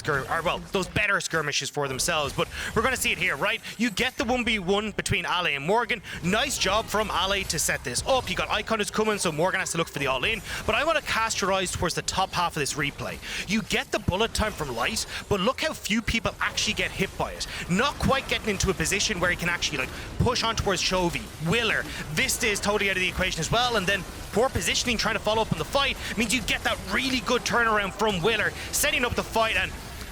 those better skirmishes for themselves. But we're going to see it here, right? You get the 1v1 between Ale and Morgan. Nice job from Ale to set this up. You got Icon is coming, so Morgan has to look for the all-in. But I want to cast your eyes towards the top half of this replay. You get the bullet time from Light, but look how few people actually get hit by it. Not quite getting into a position where he can actually like push on towards Chovy. Willer, Vista is totally out of the equation as well, and then poor positioning trying to follow up on the fight means you get that really good turnaround from Willer, setting up the fight. And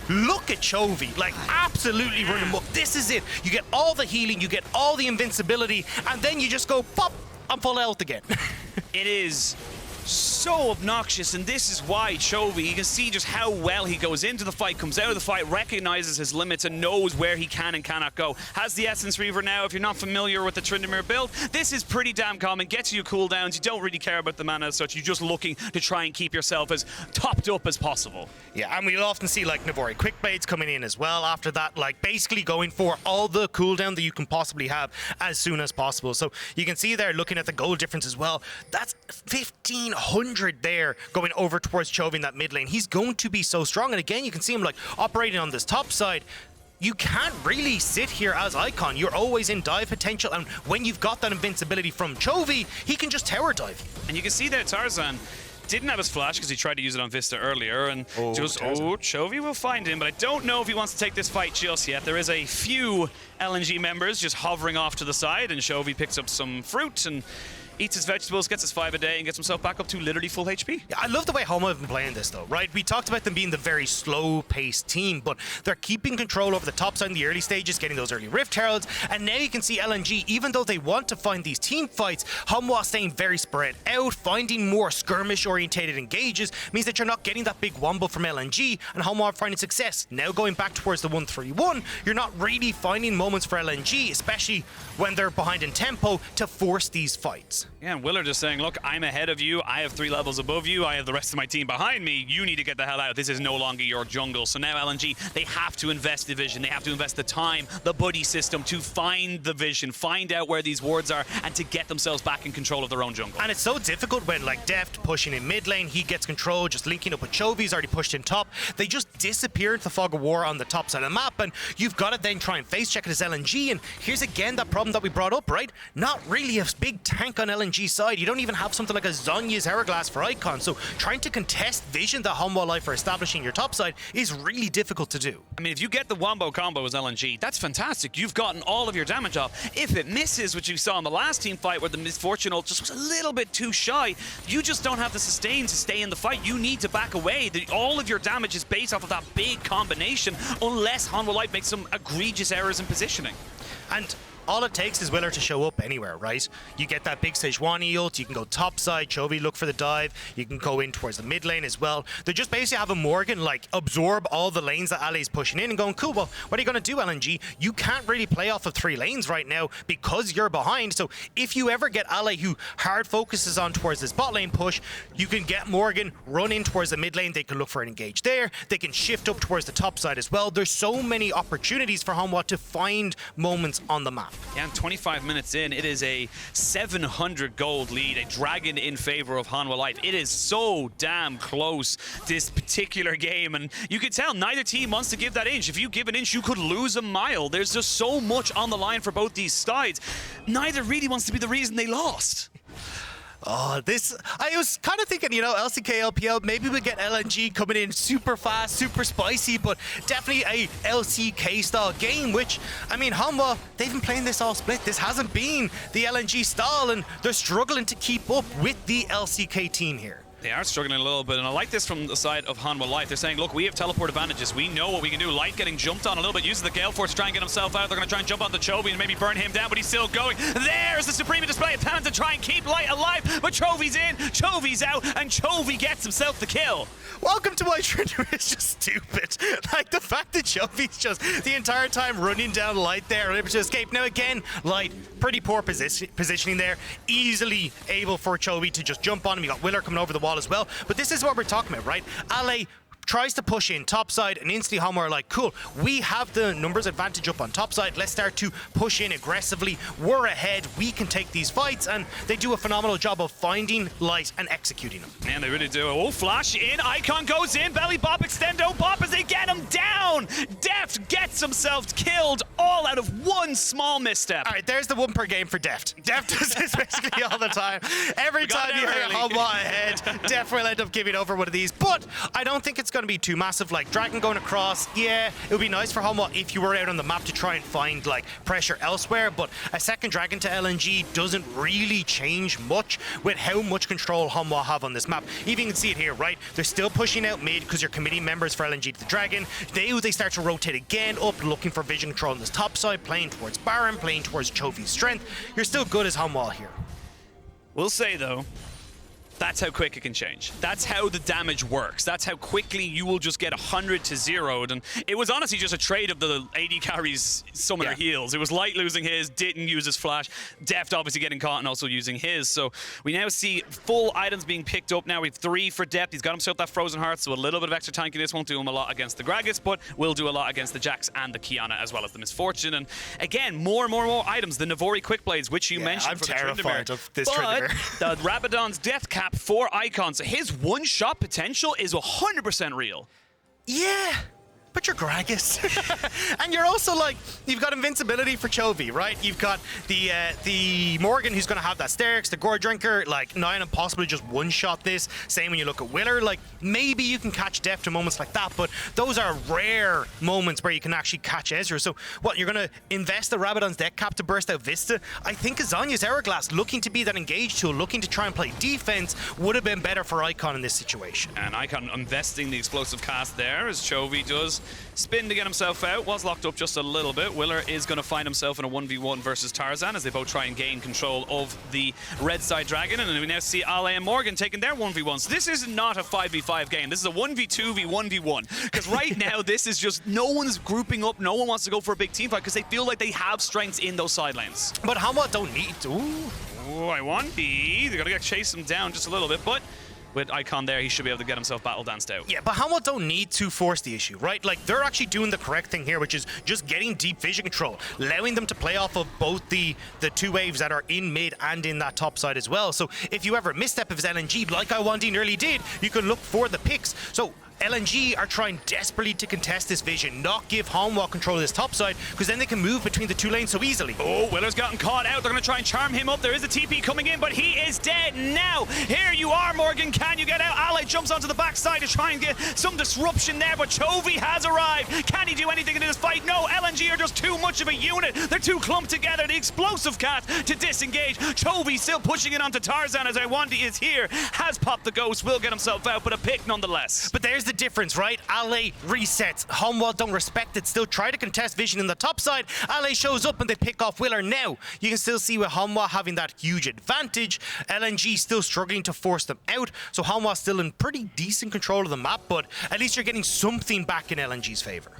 look at Chovy, like absolutely running amok. This is it. You get all the healing, you get all the invincibility, and then you just go pop, I'm full health again. It is so obnoxious, and this is why Chovy, you can see just how well he goes into the fight, comes out of the fight, recognizes his limits and knows where he can and cannot go. Has the Essence Reaver now. If you're not familiar with the Tryndamere build, this is pretty damn common. Gets you cooldowns. You don't really care about the mana as such. You're just looking to try and keep yourself as topped up as possible. Yeah, and we'll often see like Navori Quickblades coming in as well after that, like basically going for all the cooldown that you can possibly have as soon as possible. So you can see there, looking at the gold difference as well, that's 1500 there going over towards Chovy in that mid lane. He's going to be so strong, and again you can see him like operating on this top side. You can't really sit here as Icon. You're always in dive potential, and when you've got that invincibility from Chovy, he can just tower dive. And you can see there Tarzan didn't have his flash because he tried to use it on Vista earlier, and Chovy will find him, but I don't know if he wants to take this fight just yet. There is a few LNG members just hovering off to the side, and Chovy picks up some fruit and eats his vegetables, gets his 5 a day, and gets himself back up to literally full HP. Yeah, I love the way Hanwha have been playing this, though, right? We talked about them being the very slow-paced team, but they're keeping control over the top side in the early stages, getting those early Rift Heralds, and now you can see LNG, even though they want to find these team fights, Hanwha staying very spread out, finding more skirmish-orientated engages, means that you're not getting that big wombo from LNG, and Hanwha are finding success. Now going back towards the 1-3-1, you're not really finding moments for LNG, especially when they're behind in tempo, to force these fights. Yeah, and Willer just saying, look, I'm ahead of you. I have 3 levels above you. I have the rest of my team behind me. You need to get the hell out. This is no longer your jungle. So now LNG, they have to invest the vision. They have to invest the time, the buddy system to find the vision, find out where these wards are, and to get themselves back in control of their own jungle. And it's so difficult when, like, Deft pushing in mid lane, he gets control, just linking up with Chovy's already pushed in top. They just disappear into the fog of war on the top side of the map, and you've got to then try and face check it as LNG. And here's again that problem that we brought up, right? Not really a big tank on LNG side. You don't even have something like a Zhonya's Hourglass for Icon, so trying to contest vision that Hanwha Life are establishing your top side is really difficult to do. I mean, if you get the wombo combo as LNG, that's fantastic. You've gotten all of your damage off. If it misses, which you saw in the last team fight where the Misfortunal just was a little bit too shy, you just don't have the sustain to stay in the fight. You need to back away. All of your damage is based off of that big combination, unless Hanwha Life makes some egregious errors in positioning. And all it takes is Willer to show up anywhere, right? You get that big Sejuani ult, you can go top side, Chovy look for the dive, you can go in towards the mid lane as well. They just basically have a Morgan like absorb all the lanes that Ali's pushing in and going, cool, well, what are you going to do, LNG? You can't really play off of 3 lanes right now because you're behind. So if you ever get Ali who hard focuses on towards this bot lane push, you can get Morgan, run in towards the mid lane, they can look for an engage there, they can shift up towards the top side as well. There's so many opportunities for Hanwha to find moments on the map. Yeah, and 25 minutes in, it is a 700 gold lead, a dragon in favor of Hanwha Life. It is so damn close, this particular game, and you can tell neither team wants to give that inch. If you give an inch, you could lose a mile. There's just so much on the line for both these sides. Neither really wants to be the reason they lost. Oh, I was kind of thinking, you know, LCK, LPL, maybe we get LNG coming in super fast, super spicy, but definitely a LCK style game, which, I mean, Hanwha, they've been playing this all split. This hasn't been the LNG style, and they're struggling to keep up with the LCK team here. They are struggling a little bit, and I like this from the side of Hanwha Light. They're saying, look, we have teleport advantages. We know what we can do. Light getting jumped on a little bit, uses the Gale Force to try and get himself out. They're going to try and jump on the Chovy and maybe burn him down, but he's still going. There's the Supreme display of talent to try and keep Light alive, but Chovy's in, Chovy's out, and Chovy gets himself the kill. Welcome to why Trinidad is just stupid. Like, the fact that Chovy's just the entire time running down Light there, able to escape. Now, again, Light, pretty poor positioning there. Easily able for Chovy to just jump on him. You got Willer coming over the wall as well. But this is what we're talking about, right? Ale tries to push in topside, and instantly Hanwha are like, cool, we have the numbers advantage up on topside. Let's start to push in aggressively. We're ahead. We can take these fights, and they do a phenomenal job of finding Light and executing them. Man, they really do. Oh, flash in. Icon goes in. Belly bop, extendo bop as they get him down. Deft gets himself killed all out of one small misstep. All right, there's the one per game for Deft. Deft does this basically all the time. Every time you hear Hanwha ahead, Deft will end up giving over one of these. But I don't think it's going to be too massive. Like, Dragon going across, yeah, it would be nice for Hanwha if you were out on the map to try and find like pressure elsewhere, but a second Dragon to LNG doesn't really change much with how much control Hanwha have on this map. Even you can see it here, right? They're still pushing out mid because you're committing members for LNG to the Dragon. They start to rotate again up, looking for vision control on this top side, playing towards Baron, playing towards Chovy's strength. You're still good as Hanwha here. We'll say, though, that's how quick it can change. That's how the damage works. That's how quickly you will just get 100 to 0'd. And it was honestly just a trade of the AD carries summoner heals. It was Light losing his, didn't use his flash. Deft obviously getting caught and also using his. So we now see full items being picked up now. We have 3 for Deft. He's got himself that Frozen Heart, so a little bit of extra tankiness won't do him a lot against the Gragas, but will do a lot against the Jax and the Kiana, as well as the Misfortune. And again, more and more items. The Navori Quick Blades, which you mentioned for the Tryndamere. I'm terrified of this But Tryndamere. the Rabadon's Death Cap for Icons. His one-shot potential is 100% real. Yeah, but you're Gragas. And you're also like, you've got invincibility for Chovy, right? You've got the Morgan who's going to have that Sterix, the Gore Drinker, like, Nyan and possibly just one-shot this. Same when you look at Willer, like, maybe you can catch Deft in moments like that, but those are rare moments where you can actually catch Ezreal. So what, you're going to invest the Rabadon's deck cap to burst out Vista? I think Azanya's Hourglass, looking to be that engaged tool, looking to try and play defense, would have been better for Icon in this situation. And Icon investing the explosive cast there as Chovy does spin to get himself out. Was locked up just a little bit. Willer is going to find himself in a 1v1 versus Tarzan as they both try and gain control of the red side Dragon. And we now see Ale and Morgan taking their 1v1s. This is not a 5v5 game. This is a 1v2v1v1. Because right now, this is just no one's grouping up. No one wants to go for a big team fight because they feel like they have strengths in those side lanes. But Hanwha don't need to. Oh, I want B. They're going to chase him down just a little bit, but with Icon there, he should be able to get himself battle danced out. Yeah, but Hanwha don't need to force the issue, right? Like, they're actually doing the correct thing here, which is just getting deep vision control, allowing them to play off of both the 2 waves that are in mid and in that top side as well. So if you ever misstep of his LNG, like Iwandi nearly did, you can look for the picks. So LNG are trying desperately to contest this vision, not give Hanwha control of this top side, because then they can move between the 2 lanes so easily. Oh, Willer's gotten caught out. They're going to try and charm him up. There is a TP coming in, but he is dead now. Here you are, Morgan. Can you get out? Ale jumps onto the backside to try and get some disruption there, but Chovy has arrived. Can he do anything in this fight? No, LNG are just too much of a unit. They're too clumped together. The explosive cast to disengage. Chovy still pushing it onto Tarzan as Iwandi is here. Has popped the ghost, will get himself out, but a pick nonetheless. But there's the difference, right? Ale resets. Hanwha don't respect it. Still try to contest vision in the top side. Ale shows up and they pick off Willer. Now, you can still see with Hanwha having that huge advantage. LNG still struggling to force them out. So Hanwha still in pretty decent control of the map, but at least you're getting something back in LNG's favor.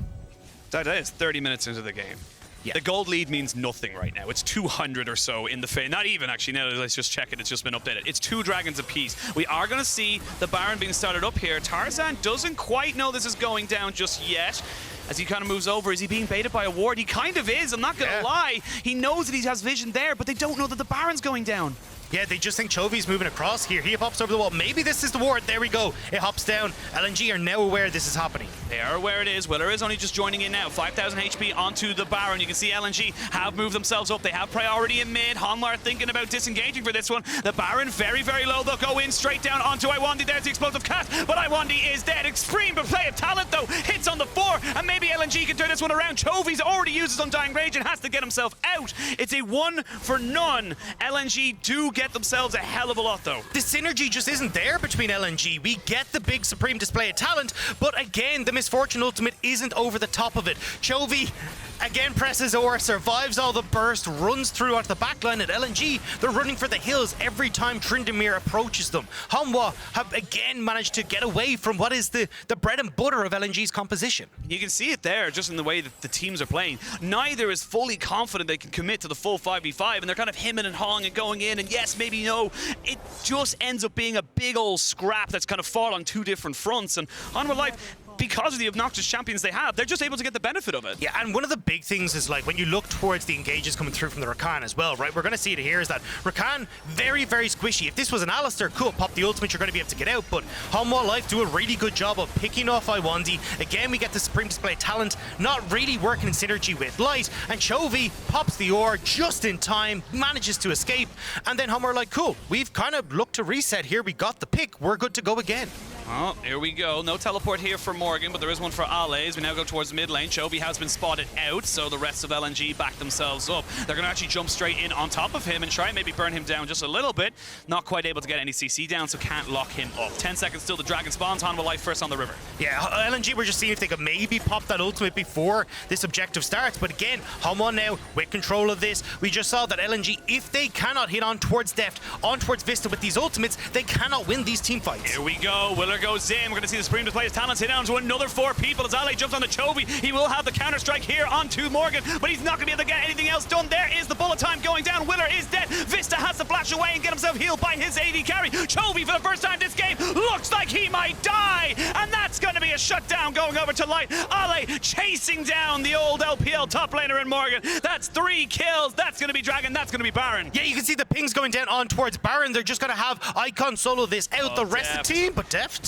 That is 30 minutes into the game. Yeah. The gold lead means nothing right now. It's 200 or so in the phase. Not even, actually. Now, let's just check it. It's just been updated. It's 2 dragons apiece. We are going to see the Baron being started up here. Tarzan doesn't quite know this is going down just yet. As he kind of moves over, is he being baited by a ward? He kind of is, I'm not going to lie. He knows that he has vision there, but they don't know that the Baron's going down. Yeah, they just think Chovy's moving across here. He pops over the wall. Maybe this is the ward. There we go. It hops down. LNG are now aware this is happening. They are aware it is. Willer is only just joining in now. 5,000 HP onto the Baron. You can see LNG have moved themselves up. They have priority in mid. Hanwha are thinking about disengaging for this one. The Baron very, very low. They'll go in straight down onto Iwandi. There's the explosive cast, but Iwandi is dead. Extreme play of talent, though. Hits on the 4, and maybe LNG can turn this one around. Chovy's already used his Undying Rage and has to get himself out. It's a 1 for none. LNG do get get themselves a hell of a lot, though. The synergy just isn't there between LNG. We get the big supreme display of talent, but again, the Misfortune ultimate isn't over the top of it. Chovy again presses or survives all the burst, runs through onto the backline at LNG. They're running for the hills every time Tryndamere approaches them. Hanwha have again managed to get away from what is the bread and butter of LNG's composition. You can see it there just in the way that the teams are playing. Neither is fully confident they can commit to the full 5v5, and they're kind of hemming and hawing and going in, and yes, maybe no. It just ends up being a big old scrap that's kind of fought on two different fronts, and Hanwha Life, because of the obnoxious champions they have, they're just able to get the benefit of it. Yeah, and one of the big things is, like, when you look towards the engages coming through from the Rakan as well, right? We're going to see it here is that Rakan, very, very squishy. If this was an Alistar, cool, pop the ultimate, you're going to be able to get out, but Hanwha Life do a really good job of picking off Iwandi. Again, we get the Supreme Display talent, not really working in synergy with Light, and Chovy pops the ore just in time, manages to escape, and then Hanwha are like, cool, we've kind of looked to reset here, we got the pick, we're good to go again. Oh, here we go. No teleport here for Morgan, but there is one for Ale as we now go towards mid lane. Chovy has been spotted out, so the rest of LNG back themselves up. They're going to actually jump straight in on top of him and try and maybe burn him down just a little bit. Not quite able to get any CC down, so can't lock him up. 10 seconds till the dragon spawns. Hanwha Life first on the river. Yeah, LNG were just seeing if they could maybe pop that ultimate before this objective starts, but again, Hanwha now with control of this. We just saw that LNG, if they cannot hit on towards Deft, on towards Vista with these ultimates, they cannot win these team fights. Here we go. Willer goes in. We're going to see the Supreme Display his talents hit down to another 4 people as Ale jumps on the Chovy. He will have the counter-strike here onto Morgan, but he's not going to be able to get anything else done. There is the bullet time going down. Willer is dead. Vista has to flash away and get himself healed by his AD carry. Chovy, for the first time this game, looks like he might die, and that's going to be a shutdown going over to Light. Ale chasing down the old LPL top laner in Morgan. That's 3 kills. That's going to be Dragon. That's going to be Baron. Yeah, you can see the pings going down on towards Baron. They're just going to have Icon solo this out. The rest of the team, but Deft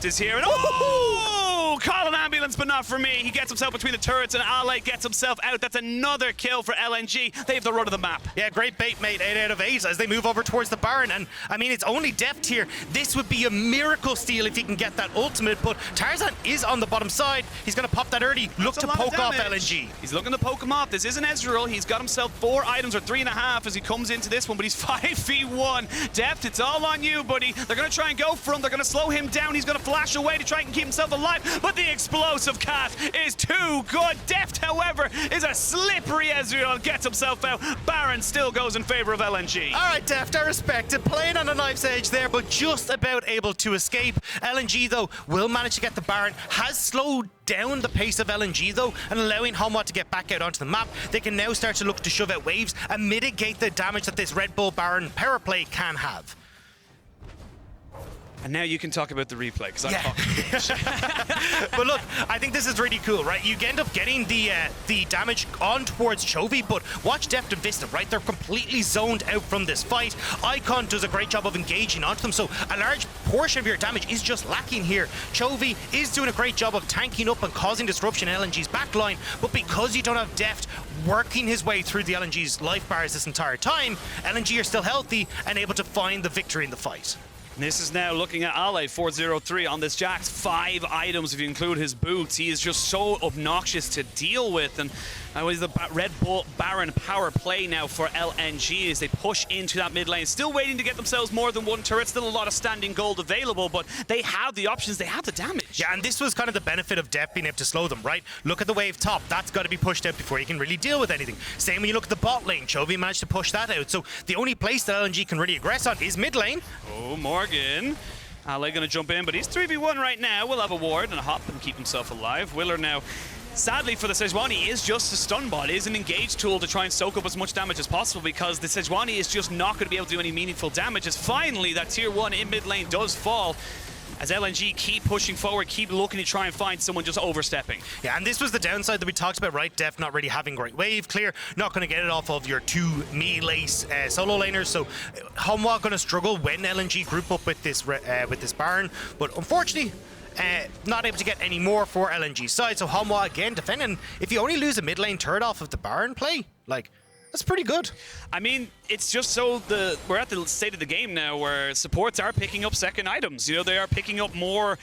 is here. And oh, call an ambulance, but not for me. He gets himself between the turrets, and Ale gets himself out. That's another kill for LNG. They have the run of the map. Yeah, great bait, mate. 8 out of 8 as they move over towards the Baron. And I mean, it's only Deft here. This would be a miracle steal if he can get that ultimate, but Tarzan is on the bottom side. He's going to pop that early. Look to poke off LNG. He's looking to poke him off. This isn't Ezreal. He's got himself 4 items, or 3.5 as he comes into this one, but he's 5v1. Deft, it's all on you, buddy. They're going to try and go for him. They're going to slow him down. He's going to flash away to try and keep himself alive, but the explosive cat is too good. Deft, however, is a slippery Ezreal and gets himself out. Baron still goes in favor of LNG. All right, Deft, I respect it. Playing on a knife's edge there, but just about able to escape. LNG, though, will manage to get the Baron. Has slowed down the pace of LNG, though, and allowing Hanwha to get back out onto the map. They can now start to look to shove out waves and mitigate the damage that this Red Bull Baron power play can have. And now you can talk about the replay, because I'm talking. But look, I think this is really cool, right? You end up getting the damage on towards Chovy, but watch Deft and Vista, right? They're completely zoned out from this fight. Icon does a great job of engaging onto them, so a large portion of your damage is just lacking here. Chovy is doing a great job of tanking up and causing disruption in LNG's backline, but because you don't have Deft working his way through the LNG's life bars this entire time, LNG are still healthy and able to find the victory in the fight. This is now looking at Ale, 403 on this Jax. 5 items if you include his boots. He is just so obnoxious to deal with. And with the Red Bull Baron power play now for LNG as they push into that mid lane. Still waiting to get themselves more than 1 turret. Still a lot of standing gold available, but they have the options. They have the damage. Yeah, and this was kind of the benefit of Deft being able to slow them, right? Look at the wave top. That's got to be pushed out before you can really deal with anything. Same when you look at the bot lane. Chovy managed to push that out. So the only place that LNG can really aggress on is mid lane. Oh, Morgan. Ale gonna jump in, but he's 3v1 right now. Will have a ward and a hop and keep himself alive. Willer now, sadly for the Sejuani, is just a stun bot. It is an engage tool to try and soak up as much damage as possible, because the Sejuani is just not going to be able to do any meaningful damage, as finally that tier 1 in mid lane does fall. As LNG keep pushing forward, keep looking to try and find someone just overstepping. Yeah, and this was the downside that we talked about, right? Deft not really having great wave clear, not going to get it off of your 2 melee solo laners. So Hanwha going to struggle when LNG group up with this Baron, but unfortunately, not able to get any more for LNG's side. So Hanwha again defending. If you only lose a mid lane turret off of the Baron play, like, that's pretty good. I mean, it's just so we're at the state of the game now where supports are picking up second items. You know, they are picking up more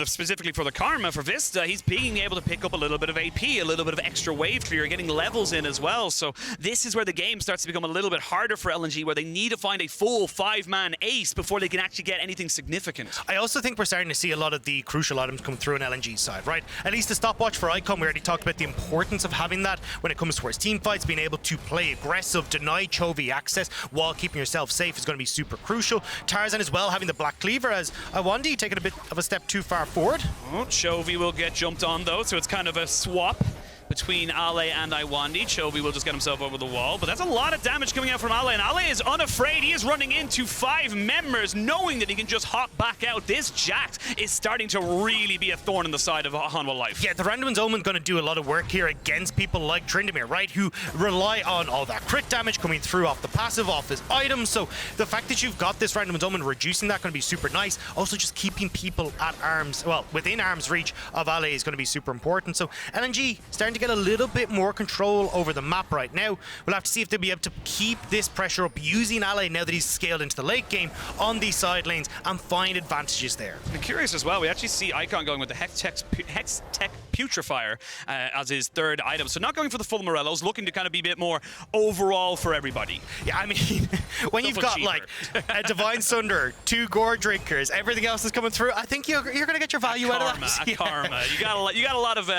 specifically for the Karma. For Vista, he's being able to pick up a little bit of AP, a little bit of extra wave clear, getting levels in as well. So this is where the game starts to become a little bit harder for LNG, where they need to find a full 5-man ace before they can actually get anything significant. I also think we're starting to see a lot of the crucial items come through on LNG's side, right? At least the stopwatch for Icon, we already talked about the importance of having that when it comes towards team fights, being able to play aggressive, deny Chovy access while keeping yourself safe is going to be super crucial. Tarzan as well having the Black Cleaver, as Iwandi taking a bit of a step too far forward. Oh, Chovy will get jumped on though, so it's kind of a swap between Ale and Iwandi. Chovy will just get himself over the wall, but that's a lot of damage coming out from Ale, and Ale is unafraid. He is running into 5 members, knowing that he can just hop back out. This Jax is starting to really be a thorn in the side of Hanwha Life. Yeah, the Random's Omen going to do a lot of work here against people like Tryndamere, right, who rely on all that crit damage coming through off the passive, off his items. So the fact that you've got this Random's Omen reducing that going to be super nice. Also just keeping people at arms, well, within arm's reach of Ale is going to be super important. So LNG starting to get a little bit more control over the map right now. We'll have to see if they'll be able to keep this pressure up using Ale now that he's scaled into the late game on these side lanes and find advantages there. I'm curious as well, we actually see Icon going with the Hex Tech Putrefier as his third item. So not going for the full Morellos, looking to kind of be a bit more overall for everybody. Yeah, I mean, when you've got cheaper, like a Divine Sunder, 2 Gore Drinkers, everything else is coming through, I think you're going to get your value out of that. Karma. You got a lot of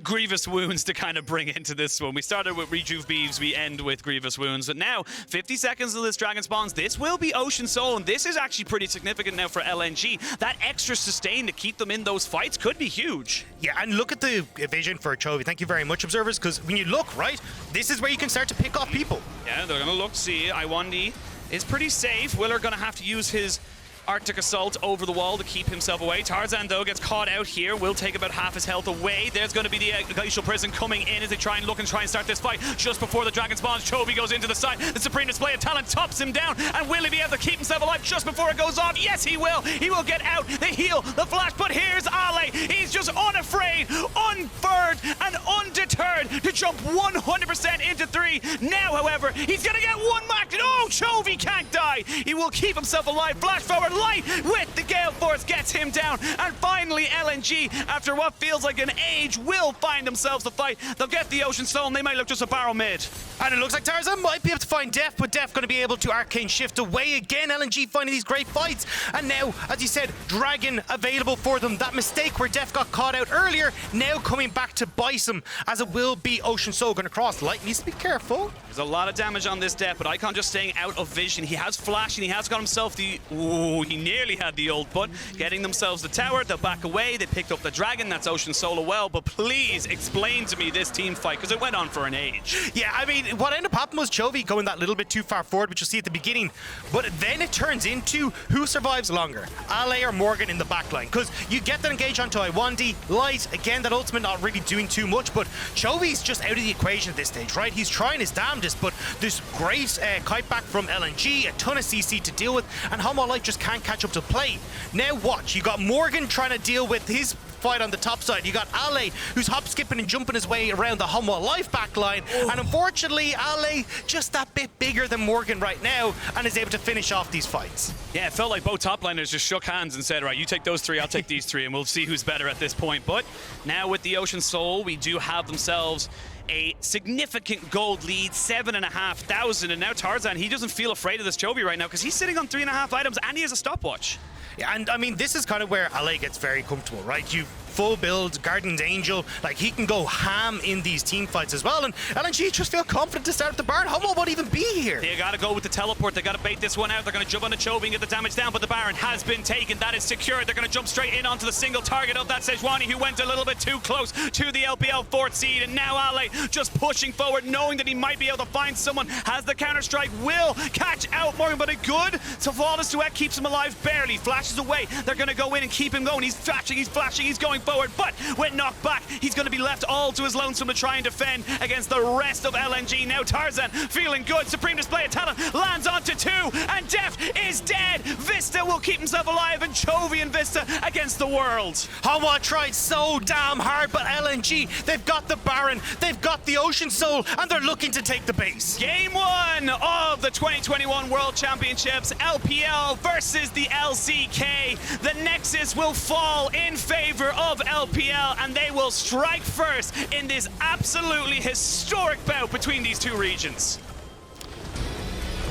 grievous wounds to kind of bring into this one. We started with Rejuve Beeves, we end with grievous wounds, but now 50 seconds of this Dragon spawns. This will be Ocean Soul, and this is actually pretty significant now for LNG. That extra sustain to keep them in those fights could be huge. Yeah, and look at the vision for Chovy. Thank you very much, observers, because when you look, right, this is where you can start to pick off people. Yeah, they're gonna look to see. Iwandi is pretty safe. Willer gonna have to use his Arctic Assault over the wall to keep himself away. Tarzan, though, gets caught out here. Will take about half his health away. There's going to be the Glacial Prison coming in as they try and start this fight. Just before the Dragon spawns, Chovy goes into the side. The Supreme Display of Talent tops him down. And will he be able to keep himself alive just before it goes off? Yes, he will. He will get out. The heal, the flash. But here's Ale. He's just unafraid, unfurred, and undeterred to jump 100% into 3. Now, however, he's going to get one marked. Oh, Chovy can't die. He will keep himself alive. Flash forward. Light with the Gale Force gets him down, and finally LNG, after what feels like an age, will find themselves the fight. They'll get the Ocean Soul, and they might look just a barrel mid. And it looks like Tarzan might be able to find Def, but Def going to be able to Arcane Shift away again. LNG finding these great fights, and now, as you said, Dragon available for them. That mistake where Def got caught out earlier, now coming back to bite him, as it will be Ocean Soul going to cross. Light needs to be careful. There's a lot of damage on this Def, but Icon just staying out of vision. He has flash, and he has got himself the... Ooh, he nearly had the ult, but getting themselves the tower. They'll back away. They picked up the Dragon. That's Ocean Soul as well, but please explain to me this team fight, because it went on for an age. Yeah, I mean, what ended up happening was Chovy going that little bit too far forward, which you'll see at the beginning, but then it turns into who survives longer, Ale or Morgan in the backline, because you get that engage onto Iwandi. Light, again, that ultimate not really doing too much, but Chovy's just out of the equation at this stage, right? He's trying his damnedest, but this great kite back from LNG, a ton of CC to deal with, and Hanwha Life just can't catch up to play. Now watch, you got Morgan trying to deal with his fight on the top side. You got Ale, who's hop skipping and jumping his way around the Hanwha Life backline, and unfortunately Ale just that bit bigger than Morgan right now and is able to finish off these fights. Yeah, it felt like both top liners just shook hands and said, right, you take those 3, I'll take these 3, and we'll see who's better at this point. But now with the Ocean Soul, we do have themselves a significant gold lead, 7,500, and now Tarzan, he doesn't feel afraid of this Chovy right now because he's sitting on 3.5 items and he has a stopwatch. Yeah, and I mean, this is kind of where Ale gets very comfortable, right? You full build, Guardian's Angel, like he can go ham in these team fights as well, and LNG just feel confident to start at the Baron. Hanwha won't even be here. They gotta go with the teleport, they gotta bait this one out, they're gonna jump on the Chovy and get the damage down, but the Baron has been taken, that is secured. They're gonna jump straight in onto the single target of that Sejuani, who went a little bit too close to the LPL 4th seed, and now Ale just pushing forward, knowing that he might be able to find someone, has the counter-strike, will catch out Morgan, but a good Flawless Duet keeps him alive, barely, flashes away. They're gonna go in and keep him going, he's flashing, he's going forward, but when knocked back, he's going to be left all to his lonesome to try and defend against the rest of LNG. Now Tarzan feeling good. Supreme display of talent lands onto 2, and Deft is dead. Vista will keep himself alive, and Chovy and Vista against the world. Hanwha tried so damn hard, but LNG, they've got the Baron, they've got the Ocean Soul, and they're looking to take the base. Game 1 of the 2021 World Championships, LPL versus the LCK. The Nexus will fall in favor of LPL, and they will strike first in this absolutely historic bout between these two regions.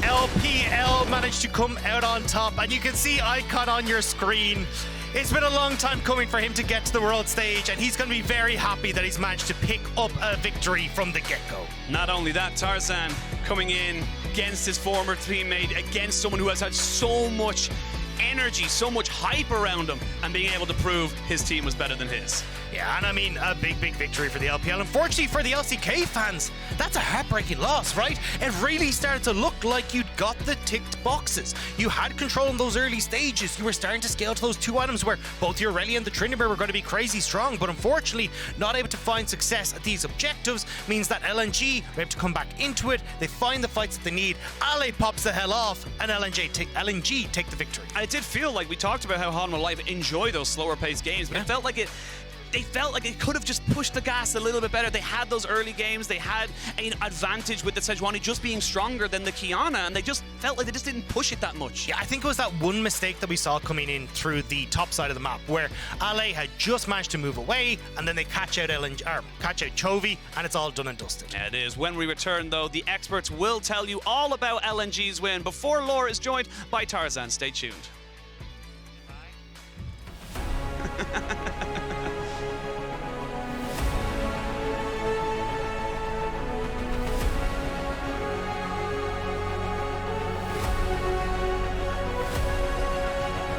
LPL managed to come out on top, and you can see Icon on your screen. It's been a long time coming for him to get to the world stage, and he's going to be very happy that he's managed to pick up a victory from the get-go. Not only that, Tarzan coming in against his former teammate, against someone who has had so much energy, so much hype around him, and being able to prove his team was better than his. Yeah, and I mean, a big victory for the LPL. Unfortunately for the LCK fans, that's a heartbreaking loss, right? It really started to look like you'd got the ticked boxes. You had control in those early stages. You were starting to scale to those 2 items where both your Aurelia and the Tryndamere were going to be crazy strong, but unfortunately, not able to find success at these objectives means that LNG were able to come back into it. They find the fights that they need. Ale pops the hell off, and LNG take the victory. And it did feel like we talked about how Hanwha Live enjoy those slower paced games, but it felt like they felt like it could have just pushed the gas a little bit better. They had those early games. They had an advantage with the Sejuani just being stronger than the Kiana, and they just felt like they just didn't push it that much. Yeah, I think it was that one mistake that we saw coming in through the top side of the map, where Ale had just managed to move away, and then they catch out Chovy, and it's all done and dusted. Yeah, it is. When we return, though, the experts will tell you all about LNG's win before Laura is joined by Tarzan. Stay tuned.